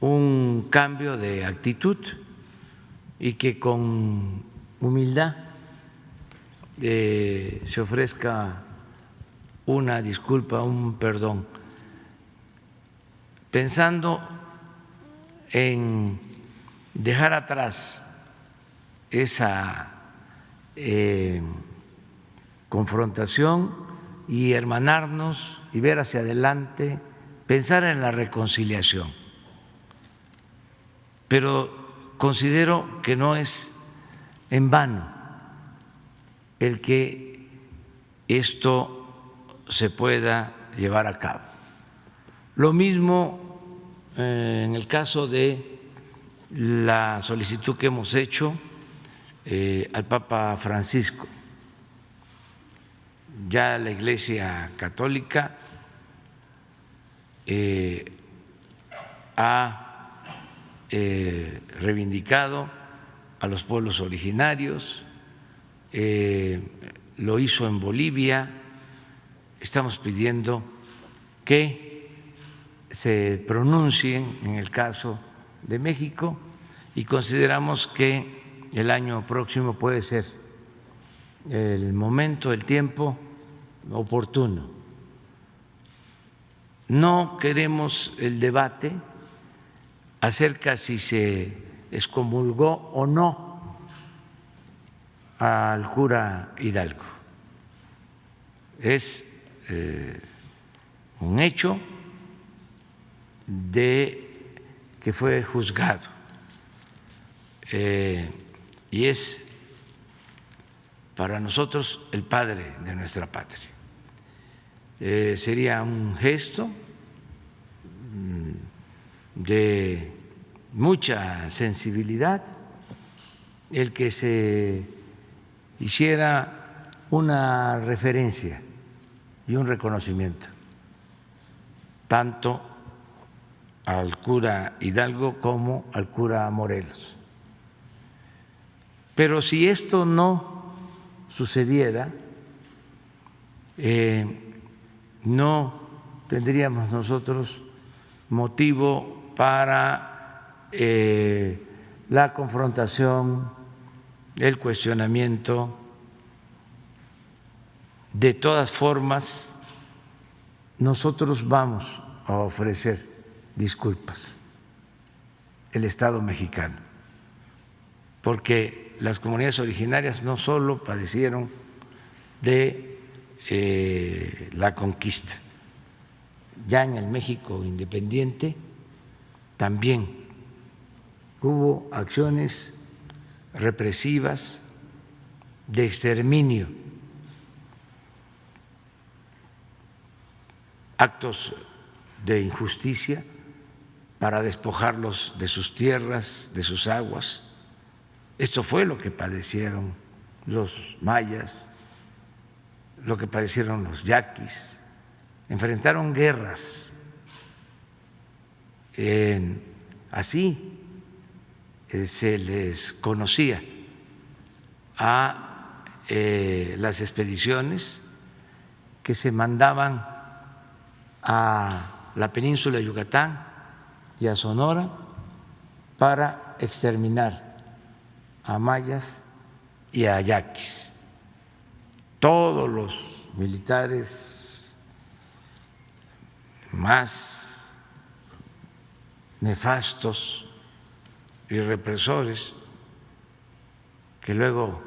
un cambio de actitud y que con humildad se ofrezca una disculpa, un perdón, pensando en dejar atrás esa confrontación y hermanarnos y ver hacia adelante, pensar en la reconciliación. Pero considero que no es en vano el que esto se pueda llevar a cabo. Lo mismo en el caso de la solicitud que hemos hecho al Papa Francisco. Ya la Iglesia Católica ha reivindicado a los pueblos originarios, lo hizo en Bolivia. Estamos pidiendo que se pronuncien en el caso de México y consideramos que el año próximo puede ser el momento, el tiempo oportuno. No queremos el debate acerca si se excomulgó o no al cura Hidalgo. Es un hecho de que fue juzgado y es para nosotros el padre de nuestra patria. Sería un gesto de mucha sensibilidad el que se hiciera una referencia y un reconocimiento tanto al cura Hidalgo como al cura Morelos. Pero si esto no sucediera, no tendríamos nosotros motivo para la confrontación, el cuestionamiento. De todas formas, nosotros vamos a ofrecer disculpas, el Estado mexicano, porque las comunidades originarias no solo padecieron de la conquista, ya en el México independiente también hubo acciones represivas de exterminio, actos de injusticia para despojarlos de sus tierras, de sus aguas, Esto fue lo que padecieron los mayas, lo que padecieron los yaquis. Enfrentaron guerras. Así se les conocía a las expediciones que se mandaban a la península de Yucatán y a Sonora para exterminar a mayas y a yaquis. Todos los militares más nefastos y represores que luego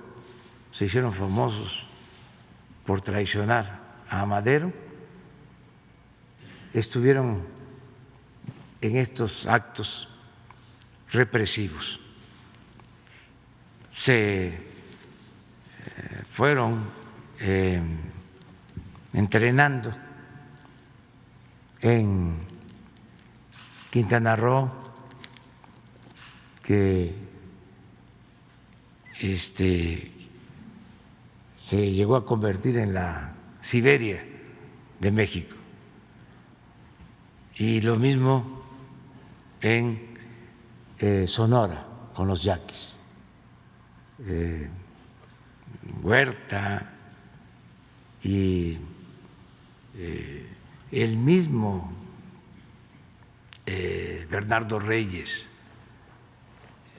se hicieron famosos por traicionar a Madero, estuvieron en estos actos represivos. Se fueron entrenando en Quintana Roo, que se llegó a convertir en la Siberia de México, y lo mismo en Sonora con los yaquis. Huerta y el mismo Bernardo Reyes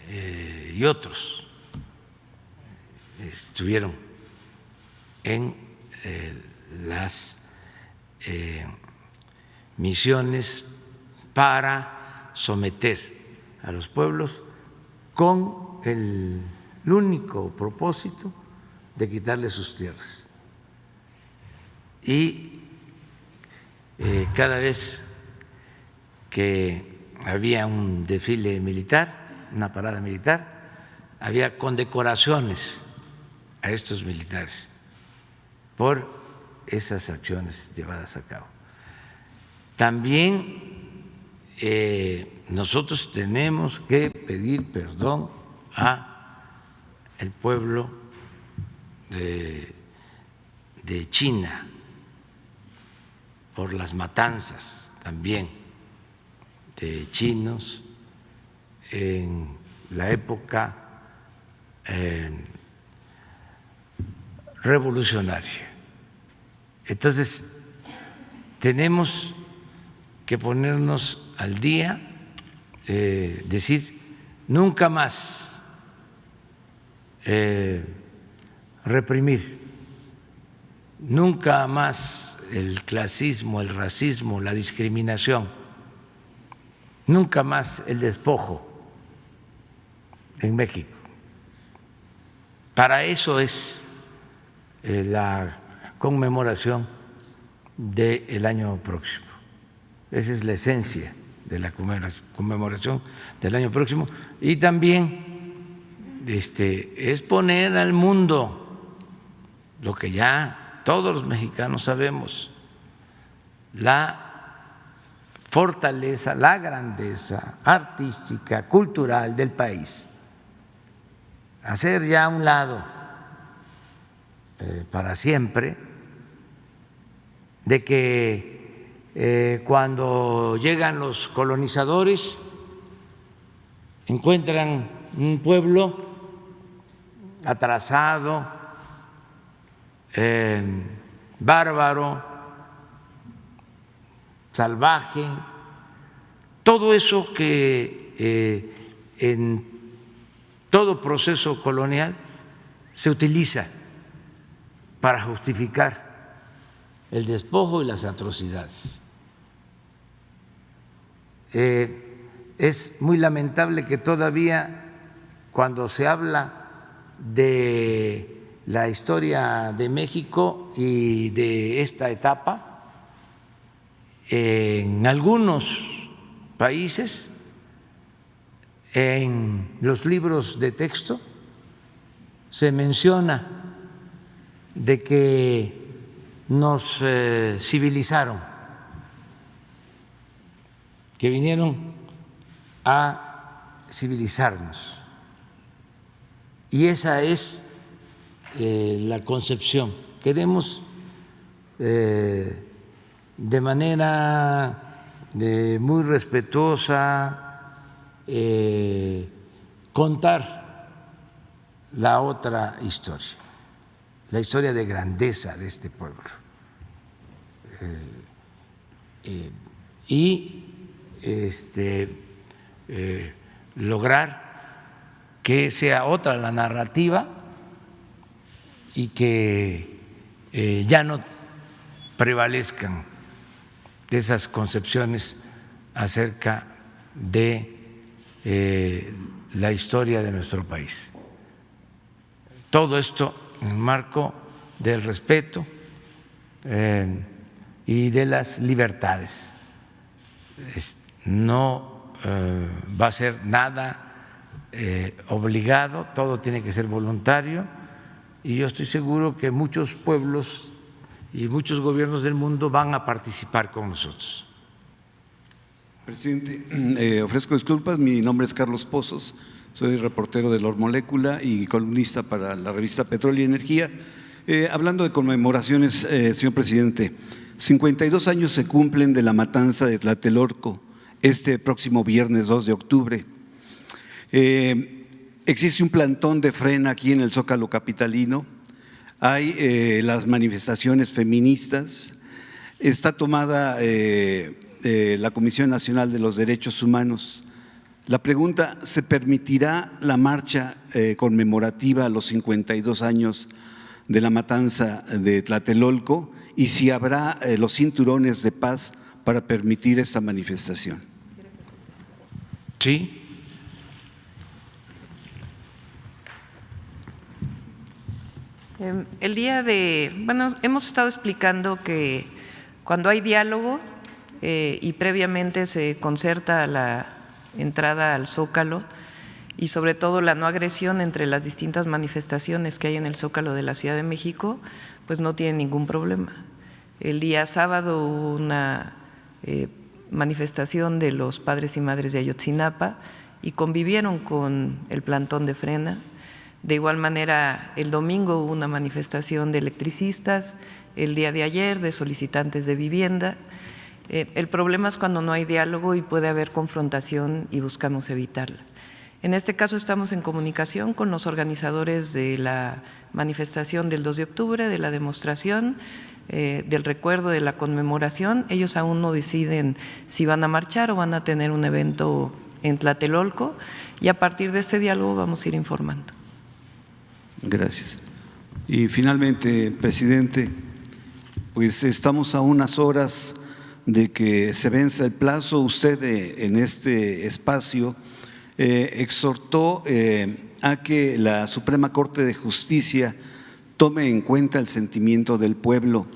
y otros estuvieron en las misiones para someter a los pueblos con el único propósito de quitarles sus tierras. Y cada vez que había un desfile militar, una parada militar, había condecoraciones a estos militares por esas acciones llevadas a cabo. También nosotros tenemos que pedir perdón a el pueblo de China por las matanzas también de chinos en la época revolucionaria. Entonces, tenemos que ponernos al día, decir, nunca más reprimir, nunca más el clasismo, el racismo, la discriminación, nunca más el despojo en México. Para eso es la conmemoración del año próximo. Esa es la esencia de la conmemoración del año próximo. Y también es poner al mundo lo que ya todos los mexicanos sabemos, la fortaleza, la grandeza artística, cultural del país. Hacer ya a un lado para siempre de que cuando llegan los colonizadores encuentran un pueblo atrasado, bárbaro, salvaje, todo eso que en todo proceso colonial se utiliza para justificar el despojo y las atrocidades. Es muy lamentable que todavía cuando se habla de la historia de México y de esta etapa, en algunos países, en los libros de texto, se menciona de que nos civilizaron, que vinieron a civilizarnos. Y esa es la concepción. Queremos de manera muy respetuosa contar la otra historia, la historia de grandeza de este pueblo. Y lograr que sea otra la narrativa y que ya no prevalezcan esas concepciones acerca de la historia de nuestro país. Todo esto en el marco del respeto y de las libertades. No va a ser nada obligado, todo tiene que ser voluntario, y yo estoy seguro que muchos pueblos y muchos gobiernos del mundo van a participar con nosotros. Presidente, ofrezco disculpas. Mi nombre es Carlos Pozos, soy reportero de Lor Molécula y columnista para la revista Petróleo y Energía. Hablando de conmemoraciones, señor presidente, 52 años se cumplen de la matanza de Tlatelolco este próximo viernes 2 de octubre. Existe un plantón de frena aquí en el Zócalo capitalino, hay las manifestaciones feministas, está tomada la Comisión Nacional de los Derechos Humanos. La pregunta: ¿se permitirá la marcha conmemorativa a los 52 años de la matanza de Tlatelolco? Y si habrá los cinturones de paz para permitir esta manifestación. Sí. Hemos estado explicando que cuando hay diálogo y previamente se concerta la entrada al Zócalo y sobre todo la no agresión entre las distintas manifestaciones que hay en el Zócalo de la Ciudad de México, pues no tiene ningún problema. El día sábado hubo una manifestación de los padres y madres de Ayotzinapa y convivieron con el plantón de frena. De igual manera, el domingo hubo una manifestación de electricistas, el día de ayer de solicitantes de vivienda. El problema es cuando no hay diálogo y puede haber confrontación y buscamos evitarla. En este caso estamos en comunicación con los organizadores de la manifestación del 2 de octubre, de la demostración, del recuerdo, de la conmemoración. Ellos aún no deciden si van a marchar o van a tener un evento en Tlatelolco y a partir de este diálogo vamos a ir informando. Gracias. Y finalmente, presidente, pues estamos a unas horas de que se venza el plazo. Usted en este espacio exhortó a que la Suprema Corte de Justicia tome en cuenta el sentimiento del pueblo.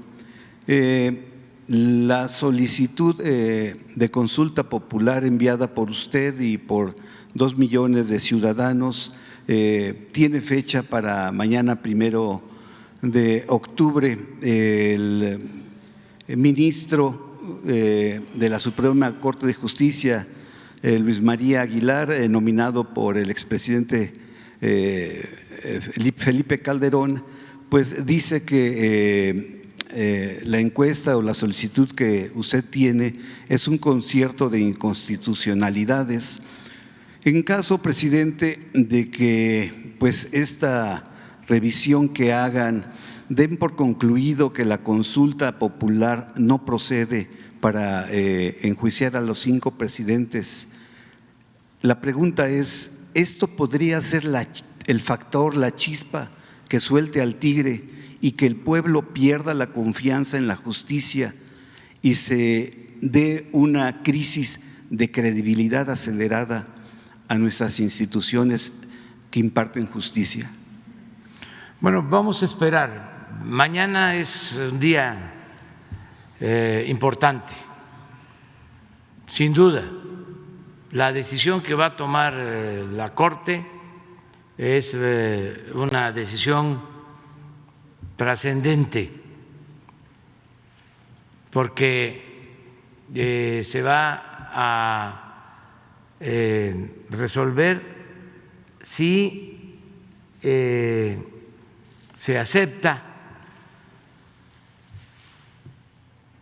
La solicitud de consulta popular enviada por usted y por 2 millones de ciudadanos tiene fecha para mañana 1 de octubre. El ministro de la Suprema Corte de Justicia, Luis María Aguilar, nominado por el expresidente Felipe Calderón, pues dice que la encuesta o la solicitud que usted tiene es un concierto de inconstitucionalidades. En caso, presidente, de que pues esta revisión que hagan den por concluido que la consulta popular no procede para enjuiciar a los 5 presidentes, la pregunta es: ¿esto podría ser el factor, la chispa que suelte al tigre y que el pueblo pierda la confianza en la justicia y se dé una crisis de credibilidad acelerada a nuestras instituciones que imparten justicia? Bueno, vamos a esperar. Mañana es un día importante, sin duda. La decisión que va a tomar la Corte es una decisión trascendente, porque se va a resolver si se acepta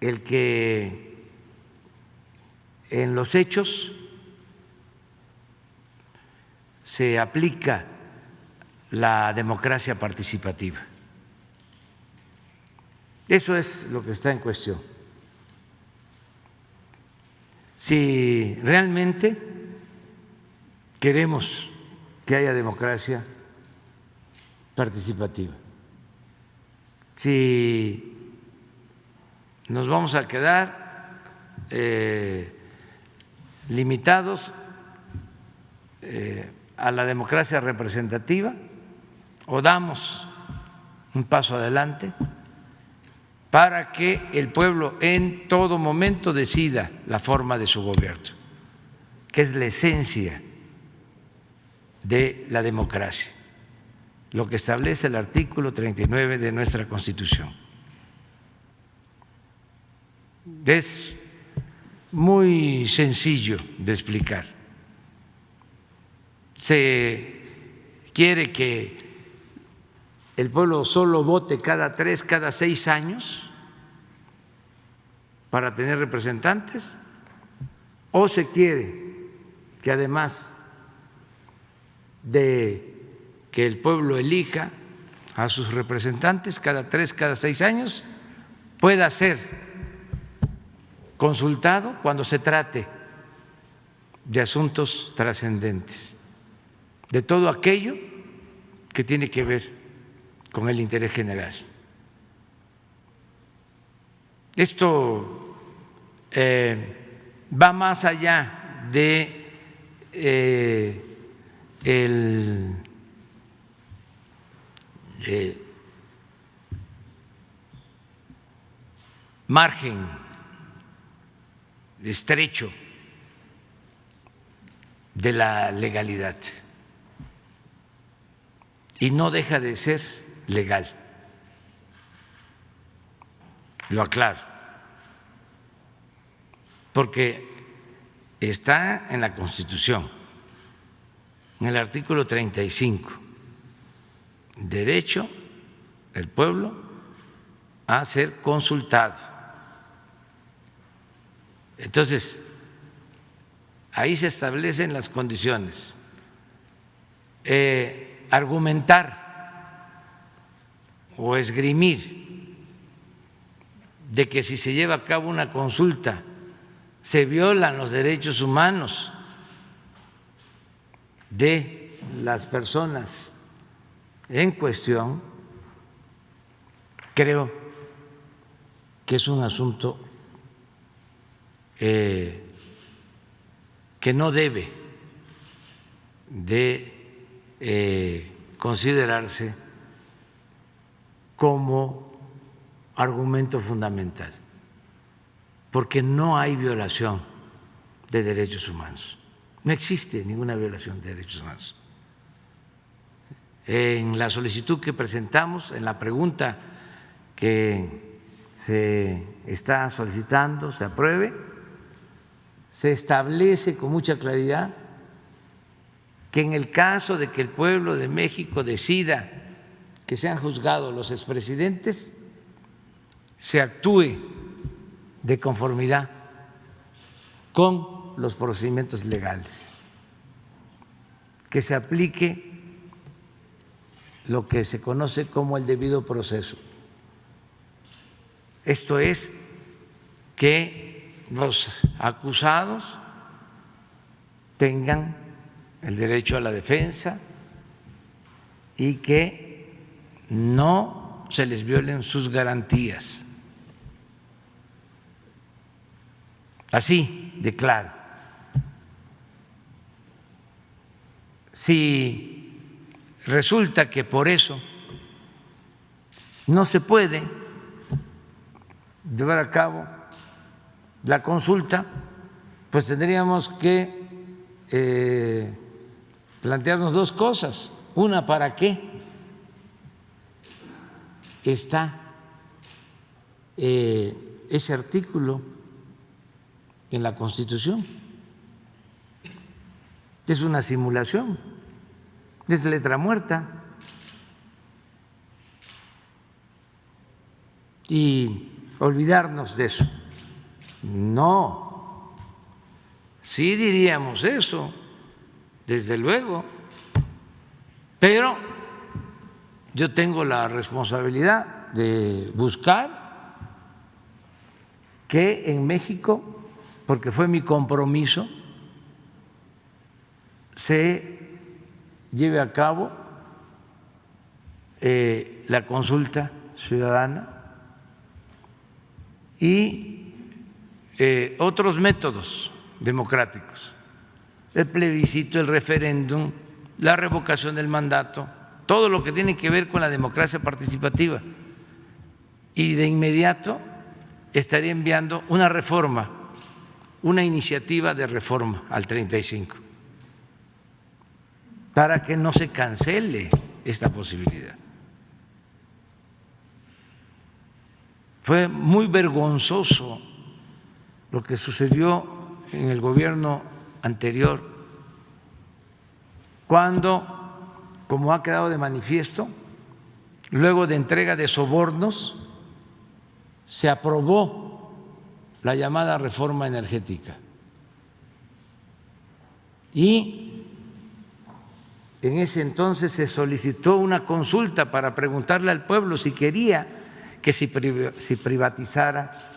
el que en los hechos se aplica la democracia participativa. Eso es lo que está en cuestión. Si realmente queremos que haya democracia participativa, si nos vamos a quedar limitados a la democracia representativa o damos un paso adelante para que el pueblo en todo momento decida la forma de su gobierno, que es la esencia de la democracia, lo que establece el artículo 39 de nuestra Constitución. Es muy sencillo de explicar. Se quiere que el pueblo solo vote cada 3, cada 6 años para tener representantes, o se quiere que además de que el pueblo elija a sus representantes cada 3, cada 6 años, pueda ser consultado cuando se trate de asuntos trascendentes, de todo aquello que tiene que ver con el interés general. Esto va más allá de el margen estrecho de la legalidad, y no deja de ser legal. Lo aclaro, porque está en la Constitución, en el artículo 35, derecho del pueblo a ser consultado. Entonces, ahí se establecen las condiciones. Argumentar o esgrimir de que si se lleva a cabo una consulta se violan los derechos humanos de las personas en cuestión, creo que es un asunto que no debe de considerarse como argumento fundamental, porque no hay violación de derechos humanos, no existe ninguna violación de derechos humanos. En la solicitud que presentamos, en la pregunta que se está solicitando se apruebe, se establece con mucha claridad que en el caso de que el pueblo de México decida que sean juzgados los expresidentes, se actúe de conformidad con los procedimientos legales, que se aplique lo que se conoce como el debido proceso. Esto es, que los acusados tengan el derecho a la defensa y que no se les violen sus garantías. Así de claro. Si resulta que por eso no se puede llevar a cabo la consulta, pues tendríamos que plantearnos dos cosas. Una, ¿para qué está ese artículo en la Constitución? Es una simulación, es letra muerta. y olvidarnos de eso. No, sí diríamos eso, desde luego, pero yo tengo la responsabilidad de buscar que en México, porque fue mi compromiso, se lleve a cabo la consulta ciudadana y otros métodos democráticos, el plebiscito, el referéndum, la revocación del mandato, todo lo que tiene que ver con la democracia participativa. Y de inmediato estaría enviando una reforma, una iniciativa de reforma al 35, para que no se cancele esta posibilidad. Fue muy vergonzoso lo que sucedió en el gobierno anterior, cuando, como ha quedado de manifiesto, luego de entrega de sobornos, se aprobó la llamada reforma energética. Y en ese entonces se solicitó una consulta para preguntarle al pueblo si quería que se privatizara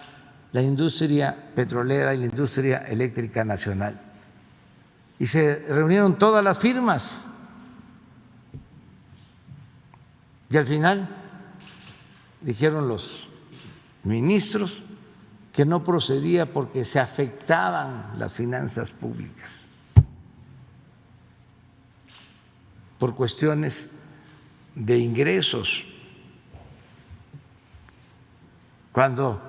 la industria petrolera y la industria eléctrica nacional. Y se reunieron todas las firmas. Y al final dijeron los ministros que no procedía porque se afectaban las finanzas públicas por cuestiones de ingresos, cuando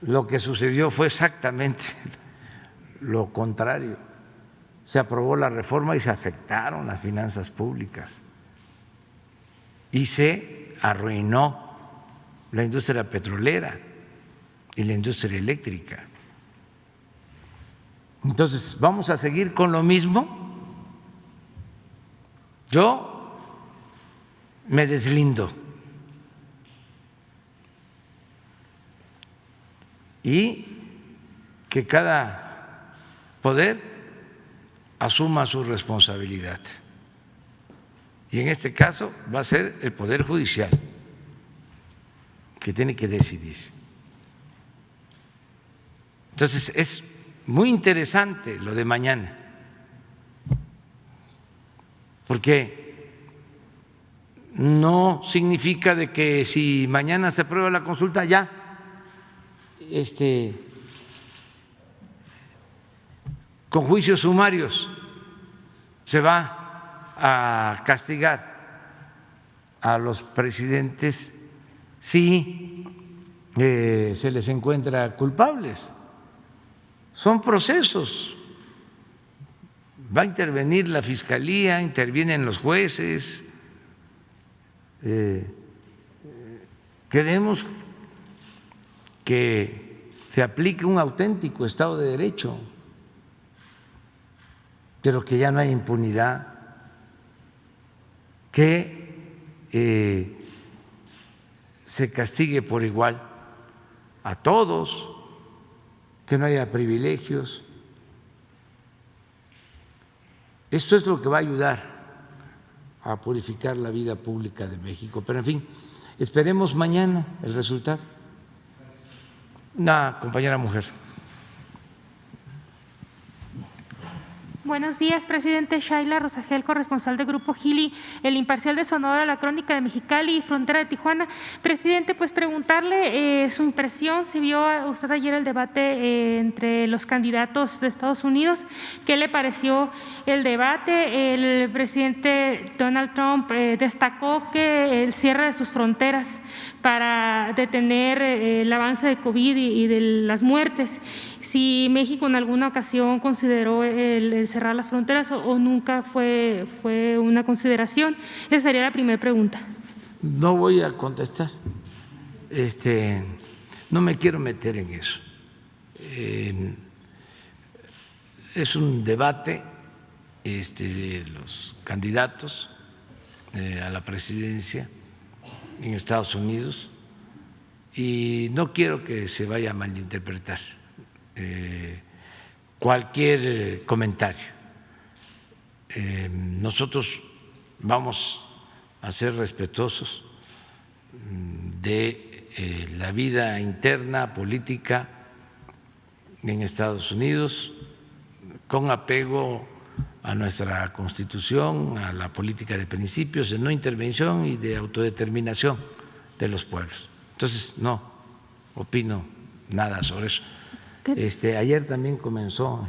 lo que sucedió fue exactamente lo contrario. Se aprobó la reforma y se afectaron las finanzas públicas y se arruinó la industria petrolera y la industria eléctrica. Entonces, ¿vamos a seguir con lo mismo? Yo me deslindo y que cada poder asuma su responsabilidad. Y en este caso va a ser el Poder Judicial que tiene que decidir. Entonces es muy interesante lo de mañana, porque no significa de que si mañana se aprueba la consulta ya con juicios sumarios se va a castigar a los presidentes si se les encuentra culpables. Son procesos. Va a intervenir la Fiscalía, intervienen los jueces. Queremos que se aplique un auténtico Estado de Derecho, pero que ya no hay impunidad, que se castigue por igual a todos, que no haya privilegios. Esto es lo que va a ayudar a purificar la vida pública de México. Pero en fin, esperemos mañana el resultado. Una compañera mujer. Buenos días, presidente. Shaila Rosagel, corresponsal de Grupo Gili, El Imparcial de Sonora, La Crónica de Mexicali y Frontera de Tijuana. Presidente, pues preguntarle su impresión. Si vio usted ayer el debate entre los candidatos de Estados Unidos, ¿qué le pareció el debate? El presidente Donald Trump destacó que el cierre de sus fronteras para detener el avance de COVID y de las muertes. Si México en alguna ocasión consideró el cerrar las fronteras o nunca fue una consideración. Esa sería la primera pregunta. No voy a contestar. No me quiero meter en eso. Es un debate de los candidatos a la presidencia en Estados Unidos y no quiero que se vaya a malinterpretar cualquier comentario. Nosotros vamos a ser respetuosos de la vida interna política en Estados Unidos, con apego a nuestra Constitución, a la política de principios, de no intervención y de autodeterminación de los pueblos. Entonces, no opino nada sobre eso. Ayer también comenzó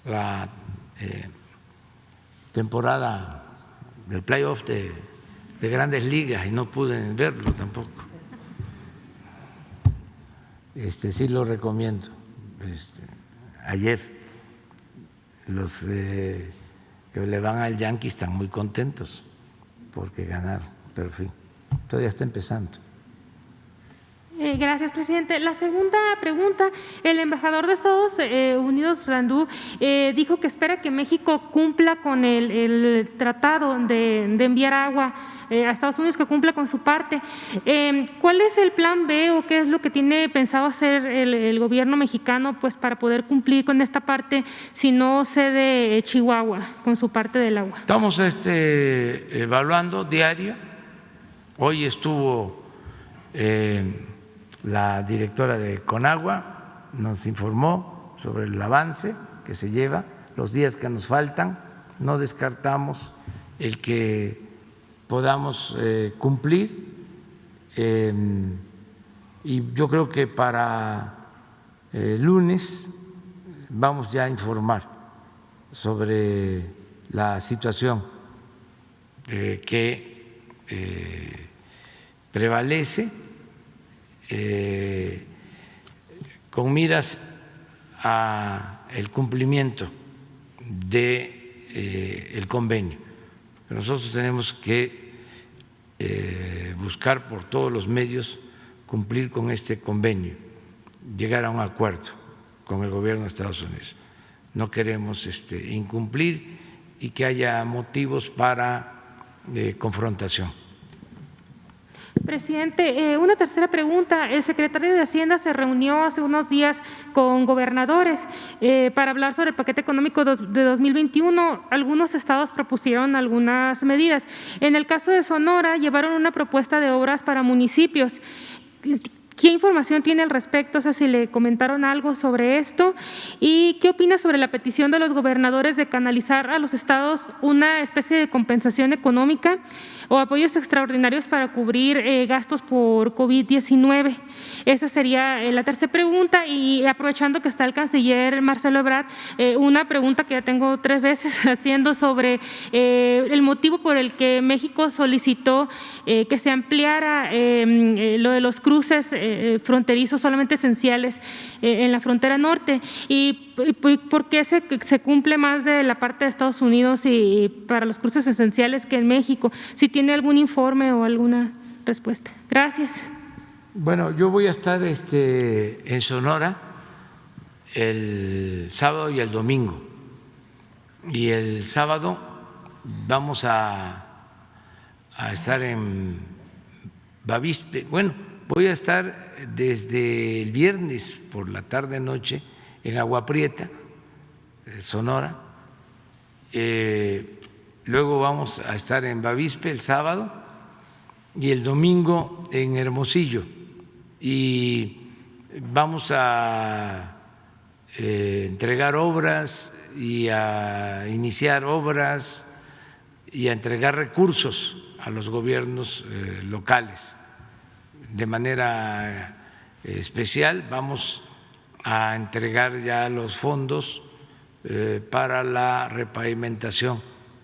la temporada del playoff de Grandes Ligas y no pude verlo tampoco. Sí lo recomiendo. Ayer los que le van al Yankee están muy contentos porque ganaron, pero en fin, todavía está empezando. Gracias, presidente. La segunda pregunta, el embajador de Estados Unidos, Landú, dijo que espera que México cumpla con el tratado de enviar agua a Estados Unidos, que cumpla con su parte. ¿Cuál es el plan B o qué es lo que tiene pensado hacer el gobierno mexicano pues, para poder cumplir con esta parte si no cede Chihuahua con su parte del agua? Estamos evaluando diario. Hoy estuvo la directora de Conagua, nos informó sobre el avance que se lleva, los días que nos faltan. No descartamos el que podamos cumplir y yo creo que para el lunes vamos ya a informar sobre la situación que prevalece con miras a el cumplimiento de el convenio. Nosotros tenemos que buscar por todos los medios cumplir con este convenio, llegar a un acuerdo con el gobierno de Estados Unidos. No queremos incumplir y que haya motivos para confrontación. Presidente, una tercera pregunta. El secretario de Hacienda se reunió hace unos días con gobernadores para hablar sobre el paquete económico de 2021. Algunos estados propusieron algunas medidas. En el caso de Sonora, llevaron una propuesta de obras para municipios. ¿Qué información tiene al respecto? O sea, si le comentaron algo sobre esto. ¿Y qué opina sobre la petición de los gobernadores de canalizar a los estados una especie de compensación económica o apoyos extraordinarios para cubrir gastos por COVID-19? Esa sería la tercera pregunta. Y aprovechando que está el canciller Marcelo Ebrard, una pregunta que ya tengo 3 veces haciendo sobre el motivo por el que México solicitó que se ampliara lo de los cruces fronterizos solamente esenciales en la frontera norte y por qué se cumple más de la parte de Estados Unidos y para los cruces esenciales que en México. Si tiene algún informe o alguna respuesta. Gracias. Bueno, yo voy a estar en Sonora el sábado y el domingo. Y el sábado vamos a estar en Bavispe. Bueno, voy a estar desde el viernes por la tarde-noche en Agua Prieta, Sonora. Luego vamos a estar en Bavispe el sábado y el domingo en Hermosillo. Y vamos a entregar obras y a iniciar obras y a entregar recursos a los gobiernos locales. De manera especial vamos a entregar ya los fondos para la repavimentación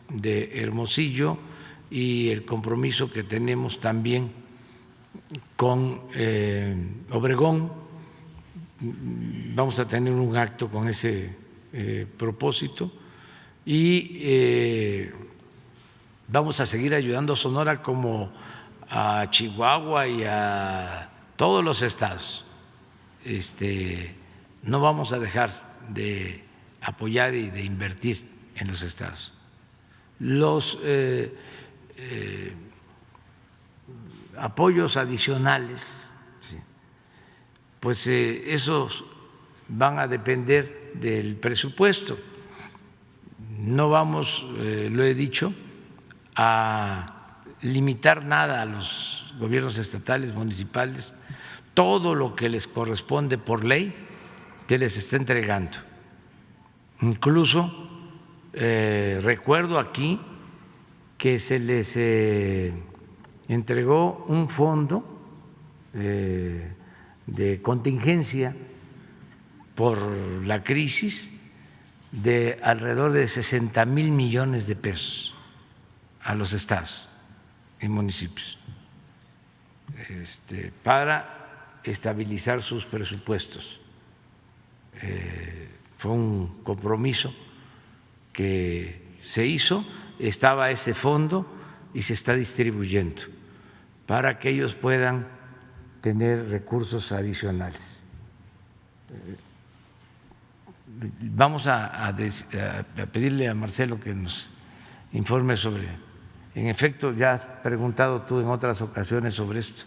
de Hermosillo y el compromiso que tenemos también con Obregón. Vamos a tener un acto con ese propósito y vamos a seguir ayudando a Sonora como a Chihuahua y a todos los estados. No vamos a dejar de apoyar y de invertir en los estados. Los apoyos adicionales, ¿sí?, pues esos van a depender del presupuesto. No vamos, lo he dicho, a limitar nada a los gobiernos estatales, municipales. Todo lo que les corresponde por ley se les está entregando. Incluso recuerdo aquí que se les entregó un fondo de contingencia por la crisis de alrededor de 60,000 millones de pesos a los estados y municipios para estabilizar sus presupuestos. Fue un compromiso que se hizo, estaba ese fondo y se está distribuyendo para que ellos puedan tener recursos adicionales. Vamos a pedirle a Marcelo que nos informe sobre, en efecto, ya has preguntado tú en otras ocasiones sobre esto.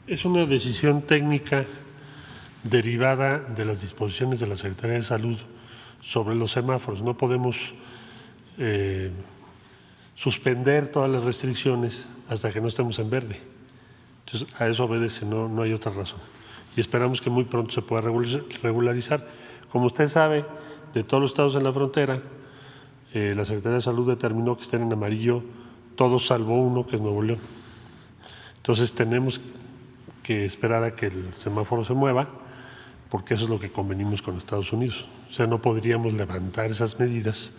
Es una decisión técnica derivada de las disposiciones de la Secretaría de Salud sobre los semáforos. No podemos suspender todas las restricciones hasta que no estemos en verde. Entonces, a eso obedece, no hay otra razón. Y esperamos que muy pronto se pueda regularizar. Como usted sabe, de todos los estados en la frontera, la Secretaría de Salud determinó que estén en amarillo todos salvo uno, que es Nuevo León. Entonces tenemos que esperar a que el semáforo se mueva, porque eso es lo que convenimos con Estados Unidos. O sea, no podríamos levantar esas medidas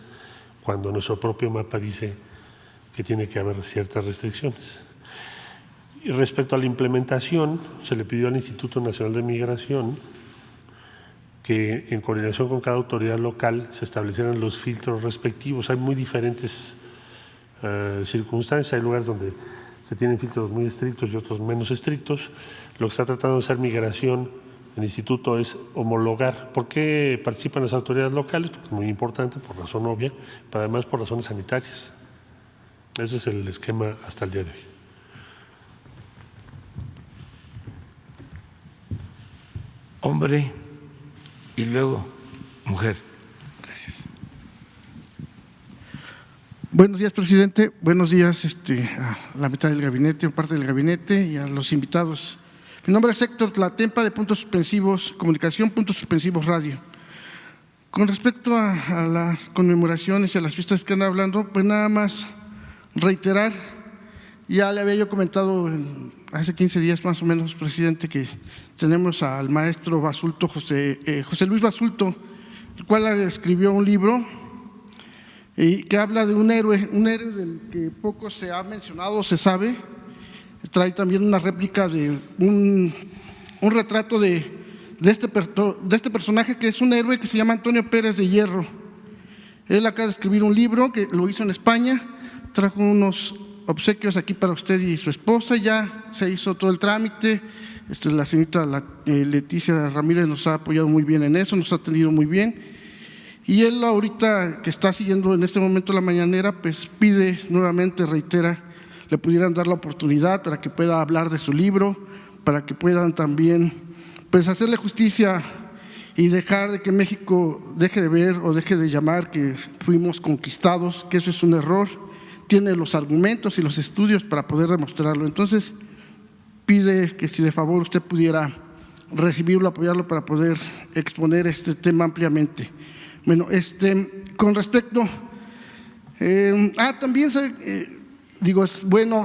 cuando nuestro propio mapa dice que tiene que haber ciertas restricciones. Y respecto a la implementación, se le pidió al Instituto Nacional de Migración que en coordinación con cada autoridad local se establecieran los filtros respectivos. Hay muy diferentes circunstancias, hay lugares donde se tienen filtros muy estrictos y otros menos estrictos. Lo que está tratando de hacer Migración, el Instituto, es homologar. ¿Por qué participan las autoridades locales? Porque es muy importante, por razón obvia, pero además por razones sanitarias. Ese es el esquema hasta el día de hoy. Hombre y luego mujer. Gracias. Buenos días, presidente. Buenos días a la mitad del gabinete, o parte del gabinete, y a los invitados. Mi nombre es Héctor Tlatempa, de Puntos Suspensivos Comunicación, Puntos Suspensivos Radio. Con respecto a las conmemoraciones y a las fiestas que están hablando, pues nada más reiterar, ya le había yo comentado hace 15 días más o menos, presidente, que tenemos al maestro Basulto, José Luis Basulto, el cual escribió un libro y que habla de un héroe del que poco se ha mencionado, se sabe. Trae también una réplica de un retrato de este personaje, que es un héroe que se llama Antonio Pérez de Hierro. Él acaba de escribir un libro que lo hizo en España, trajo unos obsequios aquí para usted y su esposa, ya se hizo todo el trámite. La señorita Leticia Ramírez nos ha apoyado muy bien en eso, nos ha atendido muy bien. Y él ahorita, que está siguiendo en este momento la mañanera, pues pide nuevamente, reitera, le pudieran dar la oportunidad para que pueda hablar de su libro, para que puedan también pues hacerle justicia y dejar de que México deje de ver o deje de llamar que fuimos conquistados, que eso es un error. Tiene los argumentos y los estudios para poder demostrarlo. Entonces, pide que si de favor usted pudiera recibirlo, apoyarlo para poder exponer este tema ampliamente. Bueno, con respecto, también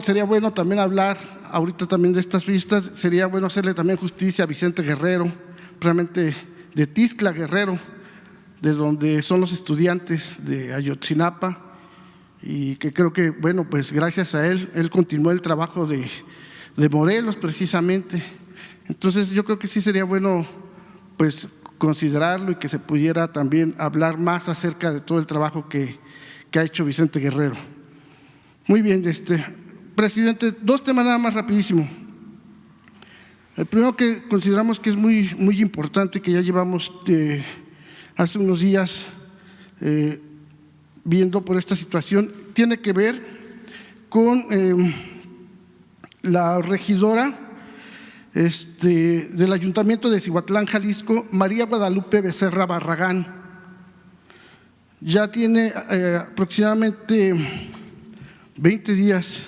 sería bueno también hablar ahorita también de estas fiestas, sería bueno hacerle también justicia a Vicente Guerrero, realmente de Tixla Guerrero, de donde son los estudiantes de Ayotzinapa, y que creo que, bueno, pues gracias a él continuó el trabajo de Morelos precisamente. Entonces yo creo que sí sería bueno pues considerarlo y que se pudiera también hablar más acerca de todo el trabajo que ha hecho Vicente Guerrero. Muy bien, presidente, dos temas nada más rapidísimo. El primero que consideramos que es muy, muy importante, que ya llevamos hace unos días viendo por esta situación, tiene que ver con la regidora del Ayuntamiento de Cihuatlán, Jalisco, María Guadalupe Becerra Barragán. Ya tiene aproximadamente 20 días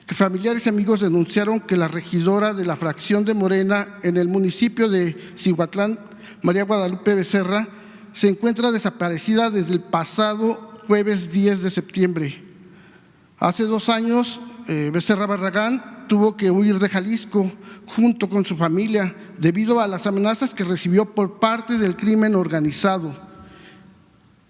que familiares y amigos denunciaron que la regidora de la fracción de Morena en el municipio de Cihuatlán, María Guadalupe Becerra, se encuentra desaparecida desde el pasado jueves 10 de septiembre. Hace 2 años, Becerra Barragán tuvo que huir de Jalisco junto con su familia debido a las amenazas que recibió por parte del crimen organizado,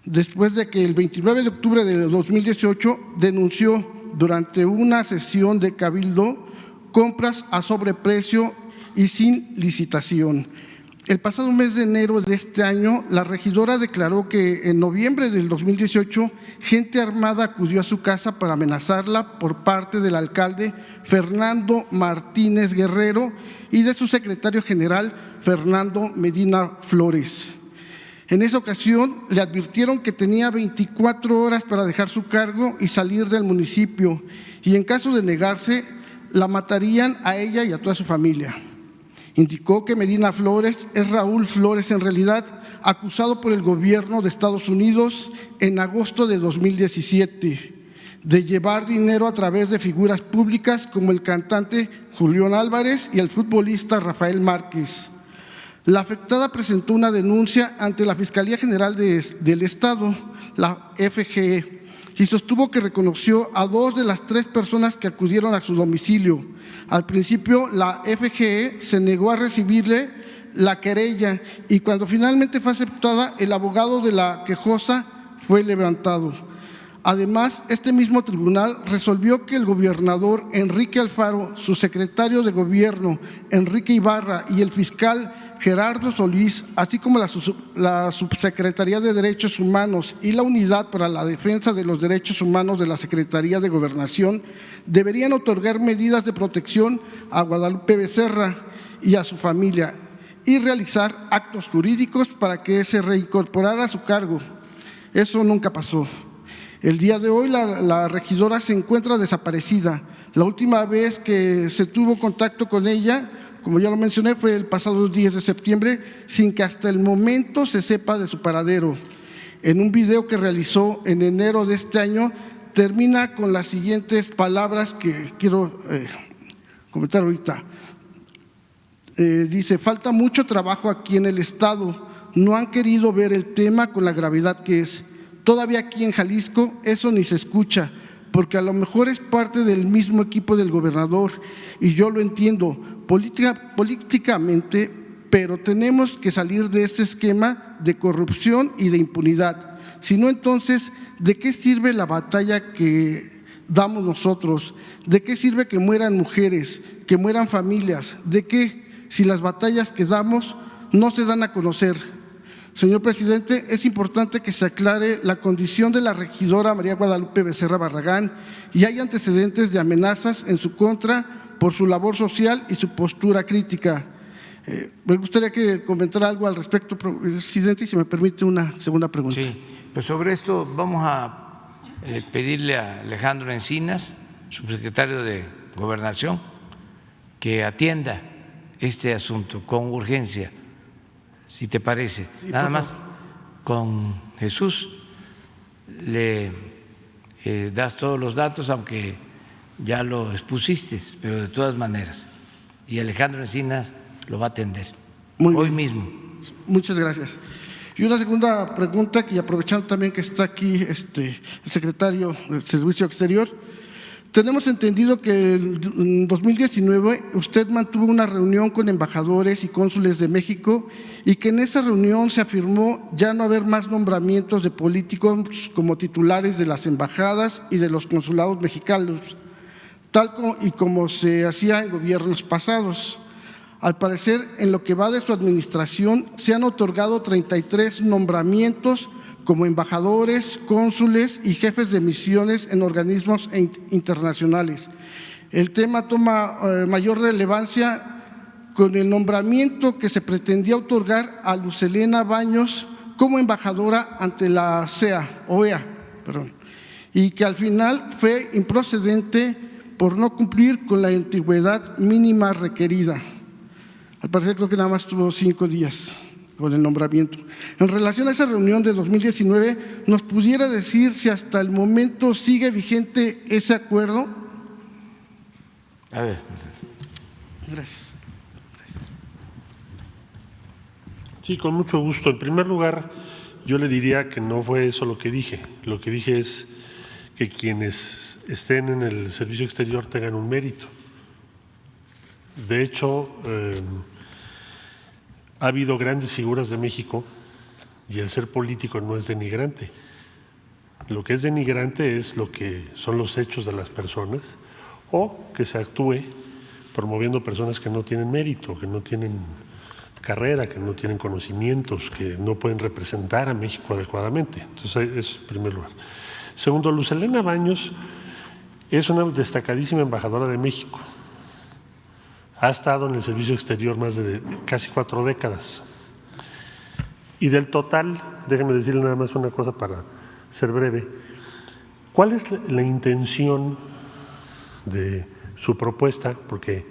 después de que el 29 de octubre de 2018 denunció durante una sesión de cabildo compras a sobreprecio y sin licitación. El pasado mes de enero de este año, la regidora declaró que en noviembre del 2018, gente armada acudió a su casa para amenazarla por parte del alcalde Fernando Martínez Guerrero y de su secretario general Fernando Medina Flores. En esa ocasión le advirtieron que tenía 24 horas para dejar su cargo y salir del municipio, y en caso de negarse, la matarían a ella y a toda su familia. Indicó que Medina Flores es Raúl Flores en realidad, acusado por el gobierno de Estados Unidos en agosto de 2017 de llevar dinero a través de figuras públicas como el cantante Julián Álvarez y el futbolista Rafael Márquez. La afectada presentó una denuncia ante la Fiscalía General del Estado, la FGE, y sostuvo que reconoció a 2 de las 3 personas que acudieron a su domicilio. Al principio, la FGE se negó a recibirle la querella y cuando finalmente fue aceptada, el abogado de la quejosa fue levantado. Además, este mismo tribunal resolvió que el gobernador Enrique Alfaro, su secretario de gobierno Enrique Ibarra y el fiscal Gerardo Solís, así como la Subsecretaría de Derechos Humanos y la Unidad para la Defensa de los Derechos Humanos de la Secretaría de Gobernación, deberían otorgar medidas de protección a Guadalupe Becerra y a su familia y realizar actos jurídicos para que se reincorporara a su cargo. Eso nunca pasó. El día de hoy la regidora se encuentra desaparecida. La última vez que se tuvo contacto con ella, como ya lo mencioné, fue el pasado 10 de septiembre, sin que hasta el momento se sepa de su paradero. En un video que realizó en enero de este año, termina con las siguientes palabras que quiero comentar ahorita. Dice: falta mucho trabajo aquí en el Estado, no han querido ver el tema con la gravedad que es. Todavía aquí en Jalisco eso ni se escucha, porque a lo mejor es parte del mismo equipo del gobernador, y yo lo entiendo políticamente, pero tenemos que salir de este esquema de corrupción y de impunidad. Si no, entonces, ¿de qué sirve la batalla que damos nosotros? ¿De qué sirve que mueran mujeres, que mueran familias? ¿De qué si las batallas que damos no se dan a conocer? Señor presidente, es importante que se aclare la condición de la regidora María Guadalupe Becerra Barragán y hay antecedentes de amenazas en su contra por su labor social y su postura crítica. Me gustaría que comentara algo al respecto, presidente, y si me permite una segunda pregunta. Sí, pues sobre esto vamos a pedirle a Alejandro Encinas, subsecretario de Gobernación, que atienda este asunto con urgencia, si te parece. Sí, nada más con Jesús le das todos los datos, aunque ya lo expusiste, pero de todas maneras. Y Alejandro Encinas lo va a atender hoy mismo. Muchas gracias. Y una segunda pregunta, que aprovechando también que está aquí el secretario del Servicio Exterior, tenemos entendido que en 2019 usted mantuvo una reunión con embajadores y cónsules de México y que en esa reunión se afirmó ya no haber más nombramientos de políticos como titulares de las embajadas y de los consulados mexicanos, tal como se hacía en gobiernos pasados. Al parecer, en lo que va de su administración, se han otorgado 33 nombramientos como embajadores, cónsules y jefes de misiones en organismos internacionales. El tema toma mayor relevancia con el nombramiento que se pretendía otorgar a Lucelena Baños como embajadora ante la OEA, y que al final fue improcedente por no cumplir con la antigüedad mínima requerida. Al parecer creo que nada más tuvo 5 días con el nombramiento. En relación a esa reunión de 2019, ¿nos pudiera decir si hasta el momento sigue vigente ese acuerdo? A ver. Gracias. Sí, con mucho gusto. En primer lugar, yo le diría que no fue eso lo que dije. Lo que dije es que quienes estén en el servicio exterior tengan un mérito. De hecho, ha habido grandes figuras de México y el ser político no es denigrante. Lo que es denigrante es lo que son los hechos de las personas o que se actúe promoviendo personas que no tienen mérito, que no tienen carrera, que no tienen conocimientos, que no pueden representar a México adecuadamente. Entonces, eso en primer lugar. Segundo, Luz Helena Baños es una destacadísima embajadora de México. Ha estado en el servicio exterior más de casi 4 décadas. Y del total, déjenme decirle nada más una cosa para ser breve. ¿Cuál es la intención de su propuesta? Porque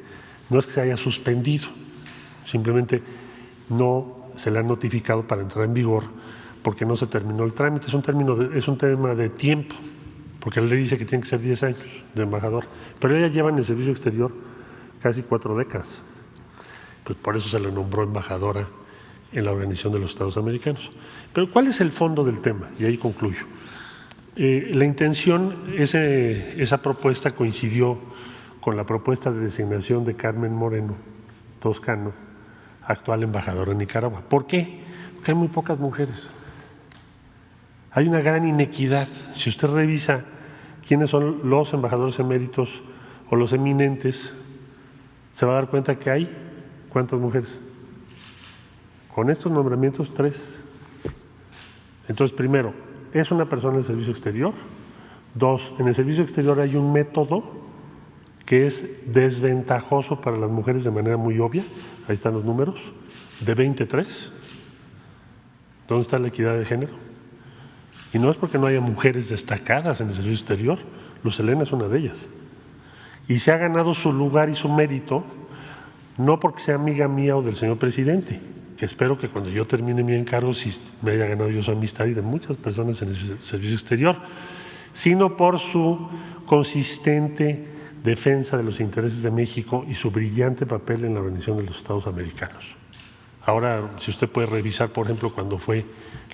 no es que se haya suspendido, simplemente no se le ha notificado para entrar en vigor porque no se terminó el trámite. Es un tema de tiempo, porque la ley dice que tiene que ser 10 años de embajador, pero ella lleva en el servicio exterior casi 4 décadas. Pues por eso se le nombró embajadora en la Organización de los Estados Americanos. Pero ¿cuál es el fondo del tema? Y ahí concluyo. La intención, esa propuesta coincidió con la propuesta de designación de Carmen Moreno Toscano, actual embajadora en Nicaragua. ¿Por qué? Porque hay muy pocas mujeres. Hay una gran inequidad. Si usted revisa quiénes son los embajadores eméritos o los eminentes, se va a dar cuenta que hay ¿cuántas mujeres? Con estos nombramientos 3. Entonces, primero, ¿es una persona del servicio exterior? 2, en el servicio exterior hay un método que es desventajoso para las mujeres de manera muy obvia. Ahí están los números, de 23. ¿Dónde está la equidad de género? Y no es porque no haya mujeres destacadas en el servicio exterior, Luz Helena es una de ellas. Y se ha ganado su lugar y su mérito, no porque sea amiga mía o del señor presidente, que espero que cuando yo termine mi encargo sí me haya ganado yo su amistad y de muchas personas en el servicio exterior, sino por su consistente defensa de los intereses de México y su brillante papel en la Organización de los Estados Americanos. Ahora, si usted puede revisar, por ejemplo, cuando fue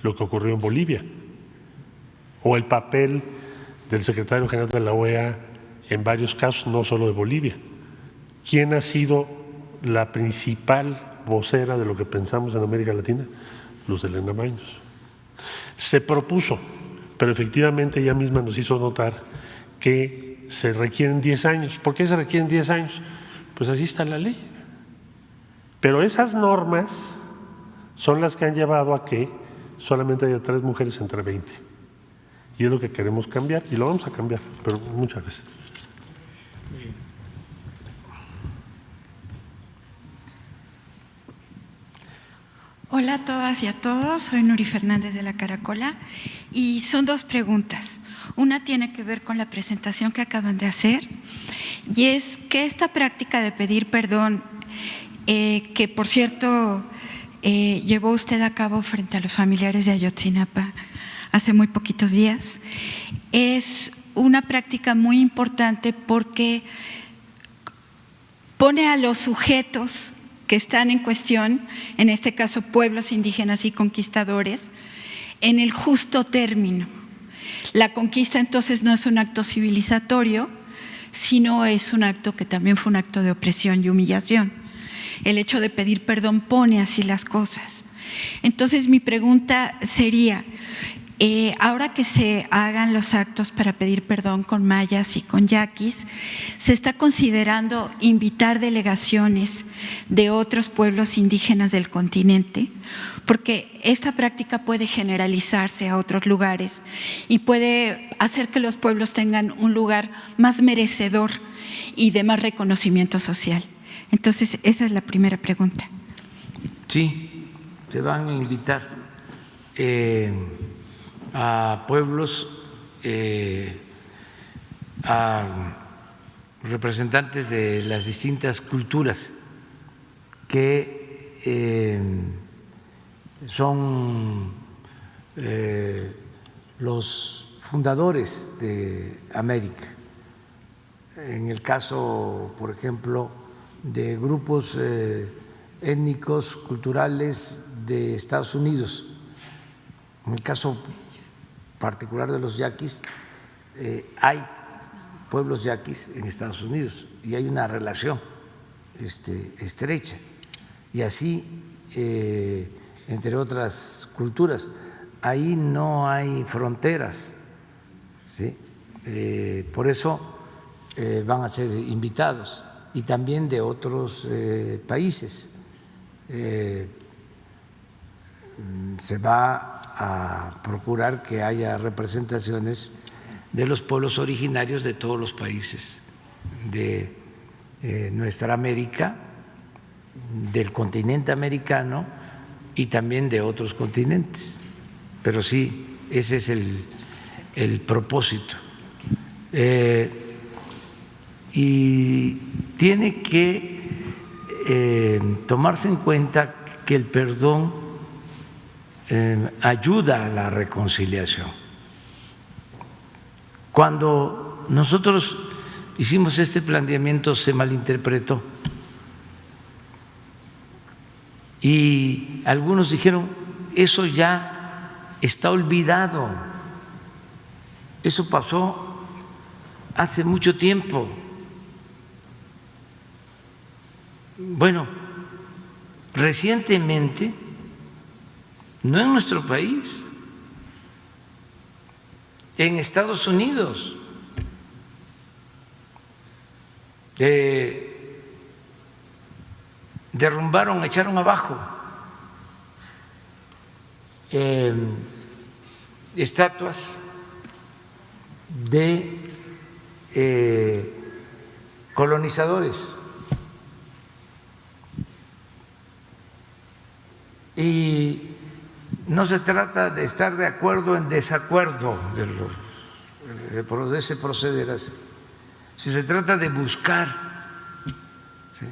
lo que ocurrió en Bolivia, o el papel del secretario general de la OEA en varios casos, no solo de Bolivia. ¿Quién ha sido la principal vocera de lo que pensamos en América Latina? Luz Helena Baños. Se propuso, pero efectivamente ella misma nos hizo notar que se requieren 10 años. ¿Por qué se requieren 10 años? Pues así está la ley. Pero esas normas son las que han llevado a que solamente haya 3 mujeres entre 20. Y es lo que queremos cambiar, y lo vamos a cambiar, pero muchas veces. Hola a todas y a todos, soy Nuri Fernández de La Caracola y son 2 preguntas. Una tiene que ver con la presentación que acaban de hacer y es que esta práctica de pedir perdón, que por cierto llevó usted a cabo frente a los familiares de Ayotzinapa hace muy poquitos días, es una práctica muy importante porque pone a los sujetos que están en cuestión, en este caso pueblos indígenas y conquistadores, en el justo término. La conquista entonces no es un acto civilizatorio, sino es un acto que también fue un acto de opresión y humillación. El hecho de pedir perdón pone así las cosas. Entonces mi pregunta sería, ahora que se hagan los actos para pedir perdón con mayas y con yaquis, ¿se está considerando invitar delegaciones de otros pueblos indígenas del continente? Porque esta práctica puede generalizarse a otros lugares y puede hacer que los pueblos tengan un lugar más merecedor y de más reconocimiento social. Entonces, esa es la primera pregunta. Sí, se van a invitar a pueblos a representantes de las distintas culturas que son los fundadores de América. En el caso, por ejemplo, de grupos étnicos, culturales de Estados Unidos, en el caso particular de los yaquis, hay pueblos yaquis en Estados Unidos y hay una relación estrecha, y así entre otras culturas. Ahí no hay fronteras, ¿sí? Por eso van a ser invitados, y también de otros países. Se va a procurar que haya representaciones de los pueblos originarios de todos los países de nuestra América, del continente americano y también de otros continentes. Pero sí, ese es el propósito. Y tiene que tomarse en cuenta que el perdón ayuda a la reconciliación. Cuando nosotros hicimos este planteamiento se malinterpretó y algunos dijeron: eso ya está olvidado, eso pasó hace mucho tiempo. Bueno, recientemente, no en nuestro país, en Estados Unidos, derrumbaron, echaron abajo estatuas de colonizadores. Y no se trata de estar de acuerdo en desacuerdo de ese proceder así. Si se trata de buscar, ¿sí?,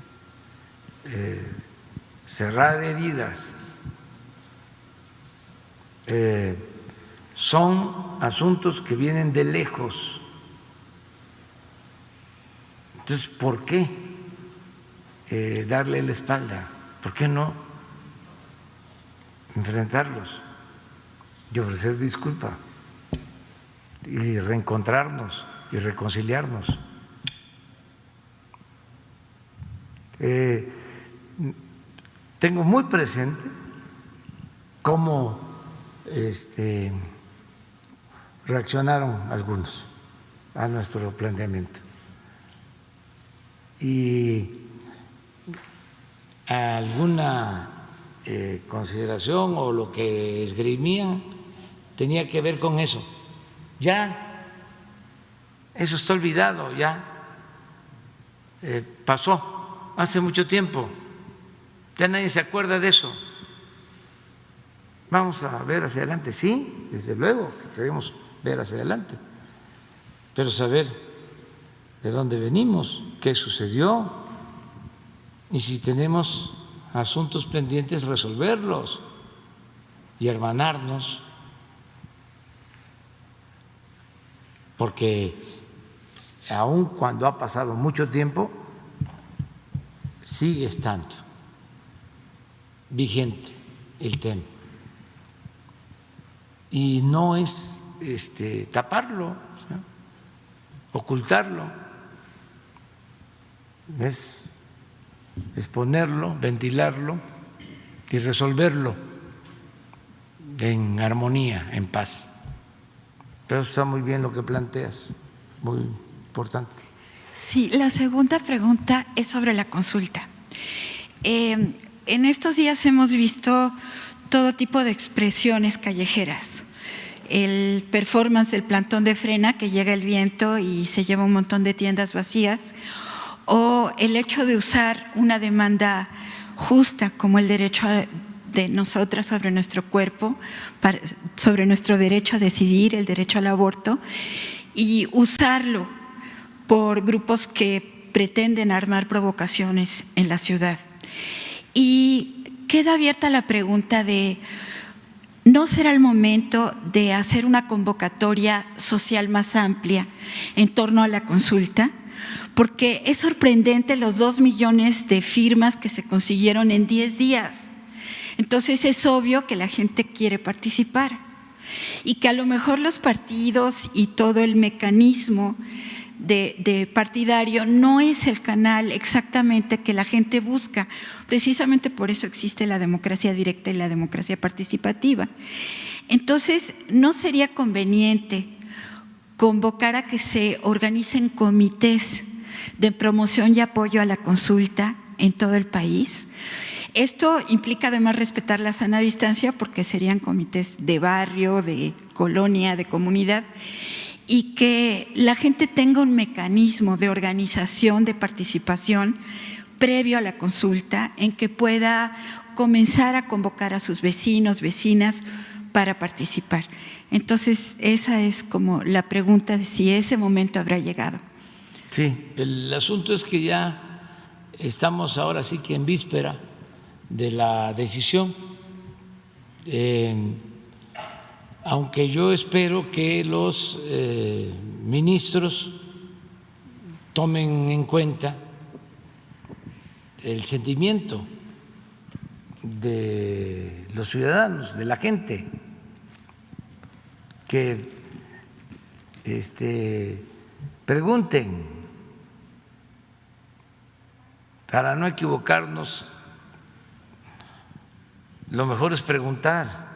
cerrar heridas, son asuntos que vienen de lejos. Entonces, ¿por qué darle la espalda? ¿Por qué no enfrentarlos y ofrecer disculpa y reencontrarnos y reconciliarnos? Tengo muy presente cómo reaccionaron algunos a nuestro planteamiento, y alguna consideración o lo que esgrimían tenía que ver con eso. Ya, eso está olvidado, ya pasó hace mucho tiempo, ya nadie se acuerda de eso. Vamos a ver hacia adelante, sí, desde luego que queremos ver hacia adelante, pero saber de dónde venimos, qué sucedió, y si tenemos asuntos pendientes, resolverlos y hermanarnos, porque aun cuando ha pasado mucho tiempo, sigue estando vigente el tema. Y no es taparlo, ¿sí?, ocultarlo, es exponerlo, ventilarlo y resolverlo en armonía, en paz. Pero está muy bien lo que planteas, muy importante. Sí, la segunda pregunta es sobre la consulta. En estos días hemos visto todo tipo de expresiones callejeras. El performance del plantón de frena, que llega el viento y se lleva un montón de tiendas vacías, o el hecho de usar una demanda justa como el derecho de nosotras sobre nuestro cuerpo, sobre nuestro derecho a decidir, el derecho al aborto, y usarlo por grupos que pretenden armar provocaciones en la ciudad. Y queda abierta la pregunta de, ¿no será el momento de hacer una convocatoria social más amplia en torno a la consulta? Porque es sorprendente los 2 millones de firmas que se consiguieron en 10 días. Entonces es obvio que la gente quiere participar y que a lo mejor los partidos y todo el mecanismo de partidario no es el canal exactamente que la gente busca. Precisamente por eso existe la democracia directa y la democracia participativa. Entonces, ¿no sería conveniente convocar a que se organicen comités de promoción y apoyo a la consulta en todo el país? Esto implica además respetar la sana distancia, porque serían comités de barrio, de colonia, de comunidad, y que la gente tenga un mecanismo de organización, de participación previo a la consulta, en que pueda comenzar a convocar a sus vecinos, vecinas para participar. Entonces, esa es como la pregunta de si ese momento habrá llegado. Sí, el asunto es que ya estamos ahora sí que en víspera de la decisión, aunque yo espero que los ministros tomen en cuenta el sentimiento de los ciudadanos, de la gente, que pregunten, para no equivocarnos. Lo mejor es preguntar,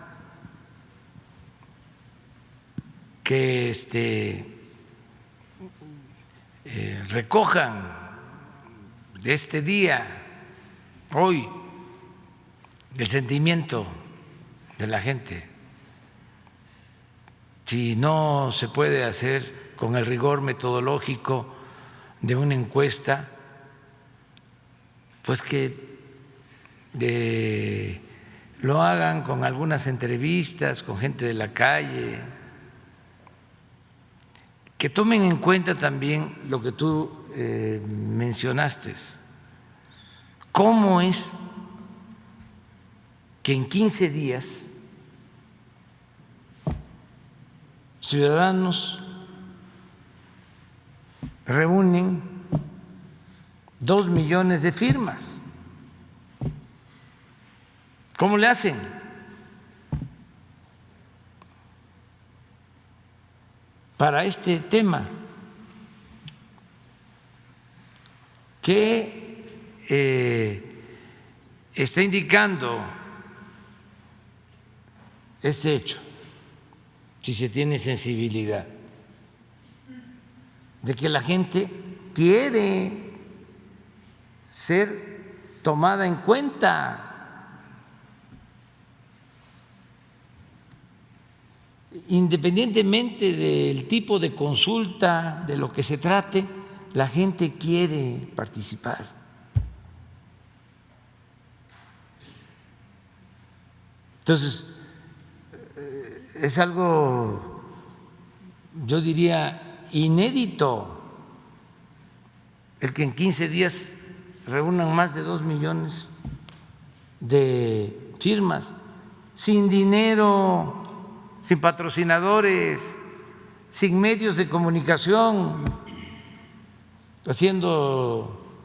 que recojan de este día, hoy, el sentimiento de la gente. Si no se puede hacer con el rigor metodológico de una encuesta, pues que lo hagan con algunas entrevistas, con gente de la calle, que tomen en cuenta también lo que tú mencionaste. ¿Cómo es que en 15 días ciudadanos reúnen 2 millones de firmas? ¿Cómo le hacen? Para este tema, ¿qué está indicando este hecho? Si se tiene sensibilidad de que la gente quiere ser tomada en cuenta. Independientemente del tipo de consulta, de lo que se trate, la gente quiere participar. Entonces, es algo, yo diría, inédito, el que en 15 días reúnan más de 2 millones de firmas, sin dinero, sin patrocinadores, sin medios de comunicación, haciendo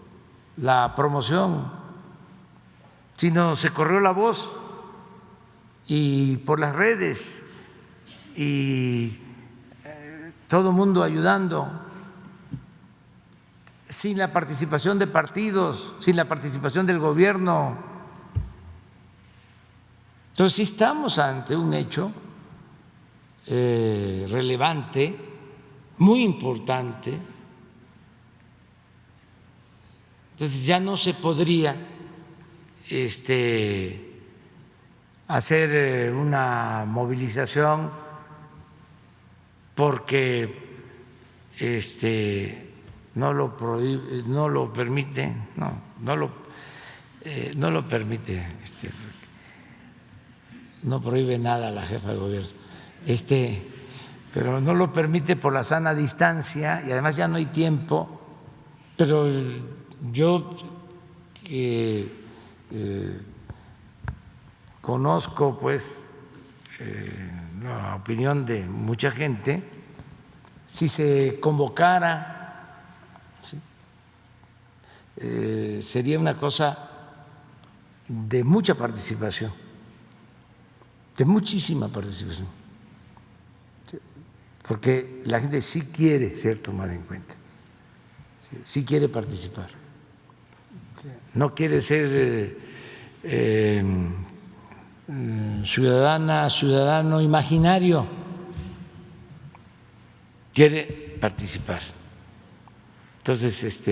la promoción, sino se corrió la voz y por las redes y todo el mundo ayudando, sin la participación de partidos, sin la participación del gobierno. Entonces sí estamos ante un hecho relevante, muy importante. Entonces ya no se podría hacer una movilización porque no lo permite, no lo permite no prohíbe nada a la jefa de gobierno, pero no lo permite por la sana distancia y además ya no hay tiempo. Pero yo que conozco pues la opinión de mucha gente, si se convocara, ¿sí?, sería una cosa de mucha participación, de muchísima participación, porque la gente sí quiere ser tomada en cuenta, sí quiere participar, no quiere ser ciudadano imaginario, quiere participar. Entonces,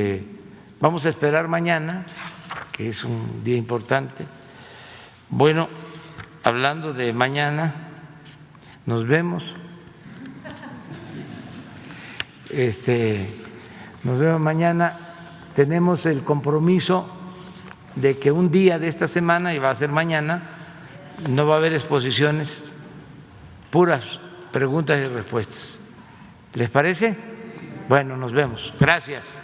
vamos a esperar mañana, que es un día importante. Bueno, hablando de mañana, nos vemos. Nos vemos mañana. Tenemos el compromiso de que un día de esta semana, y va a ser mañana, no va a haber exposiciones, puras preguntas y respuestas. ¿Les parece? Bueno, nos vemos. Gracias.